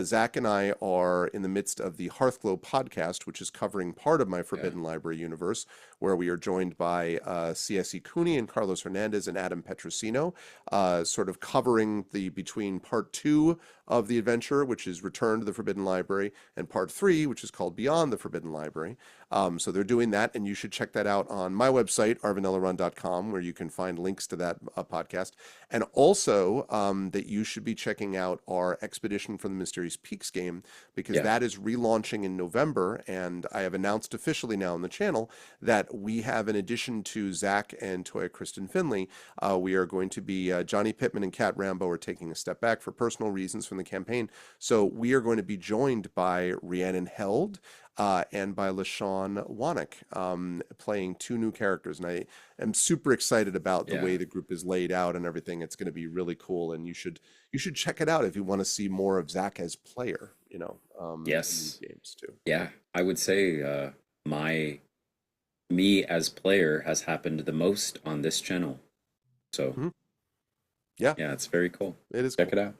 Zach and I are in the midst of the Hearthglow podcast, which is covering part of my Yeah. Forbidden Library universe, where we are joined by CSE Cooney and Carlos Hernandez and Adam Petrosino, sort of covering the between part 2 of the adventure, which is Return to the Forbidden Library, and part 3, which is called Beyond the Forbidden Library. So they're doing that, and you should check that out on my website, arvanellarun.com, where you can find links to that podcast. And also that you should be checking out our Expedition from the Mysterious Peaks game, because Yeah. that is relaunching in November, and I have announced officially now on the channel that we have, in addition to Zach and Toya Kristen Finley, we are going to be Johnny Pittman and Kat Rambo are taking a step back for personal reasons from the campaign. So we are going to be joined by Rhiannon Held and by LaShawn Wannick, playing 2 new characters. And I am super excited about the Yeah. way the group is laid out and everything. It's going to be really cool, and you should check it out if you want to see more of Zach as player. In these Yes. games too. Yeah. I would say my me as player has happened the most on this channel. So Mhm. Yeah, yeah, it's very cool. it is Check cool. it out.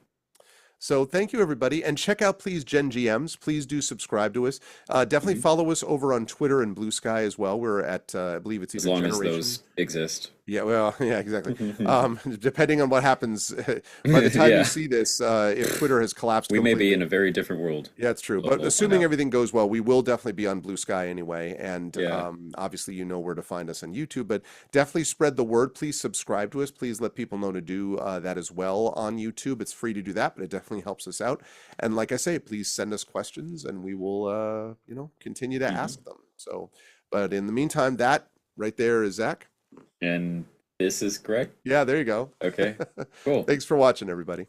So thank you, everybody. And check out, please, GenGMs. Please do subscribe to us. Definitely Mhm. follow us over on Twitter and Blue Sky as well. We're at, I believe it's As either long as Generation. those exist. Yeah, well, yeah, exactly. Depending on what happens, by the time you Yeah, see this, if Twitter has collapsed we may be in completely, a very different world. yeah, it's true. We'll, But we'll find assuming out. everything goes well, we will definitely be on Blue Sky anyway. And Yeah. obviously, you know where to find us on YouTube. But definitely spread the word. Please subscribe to us. Please let people know to do that as well on YouTube. It's free to do that, but it definitely helps us out. And like I say, please send us questions, and we will, continue to Hmm. ask them. So, but in the meantime, that right there is Zach. And this is correct. Yeah, there you go. Okay. Cool. Thanks for watching, everybody.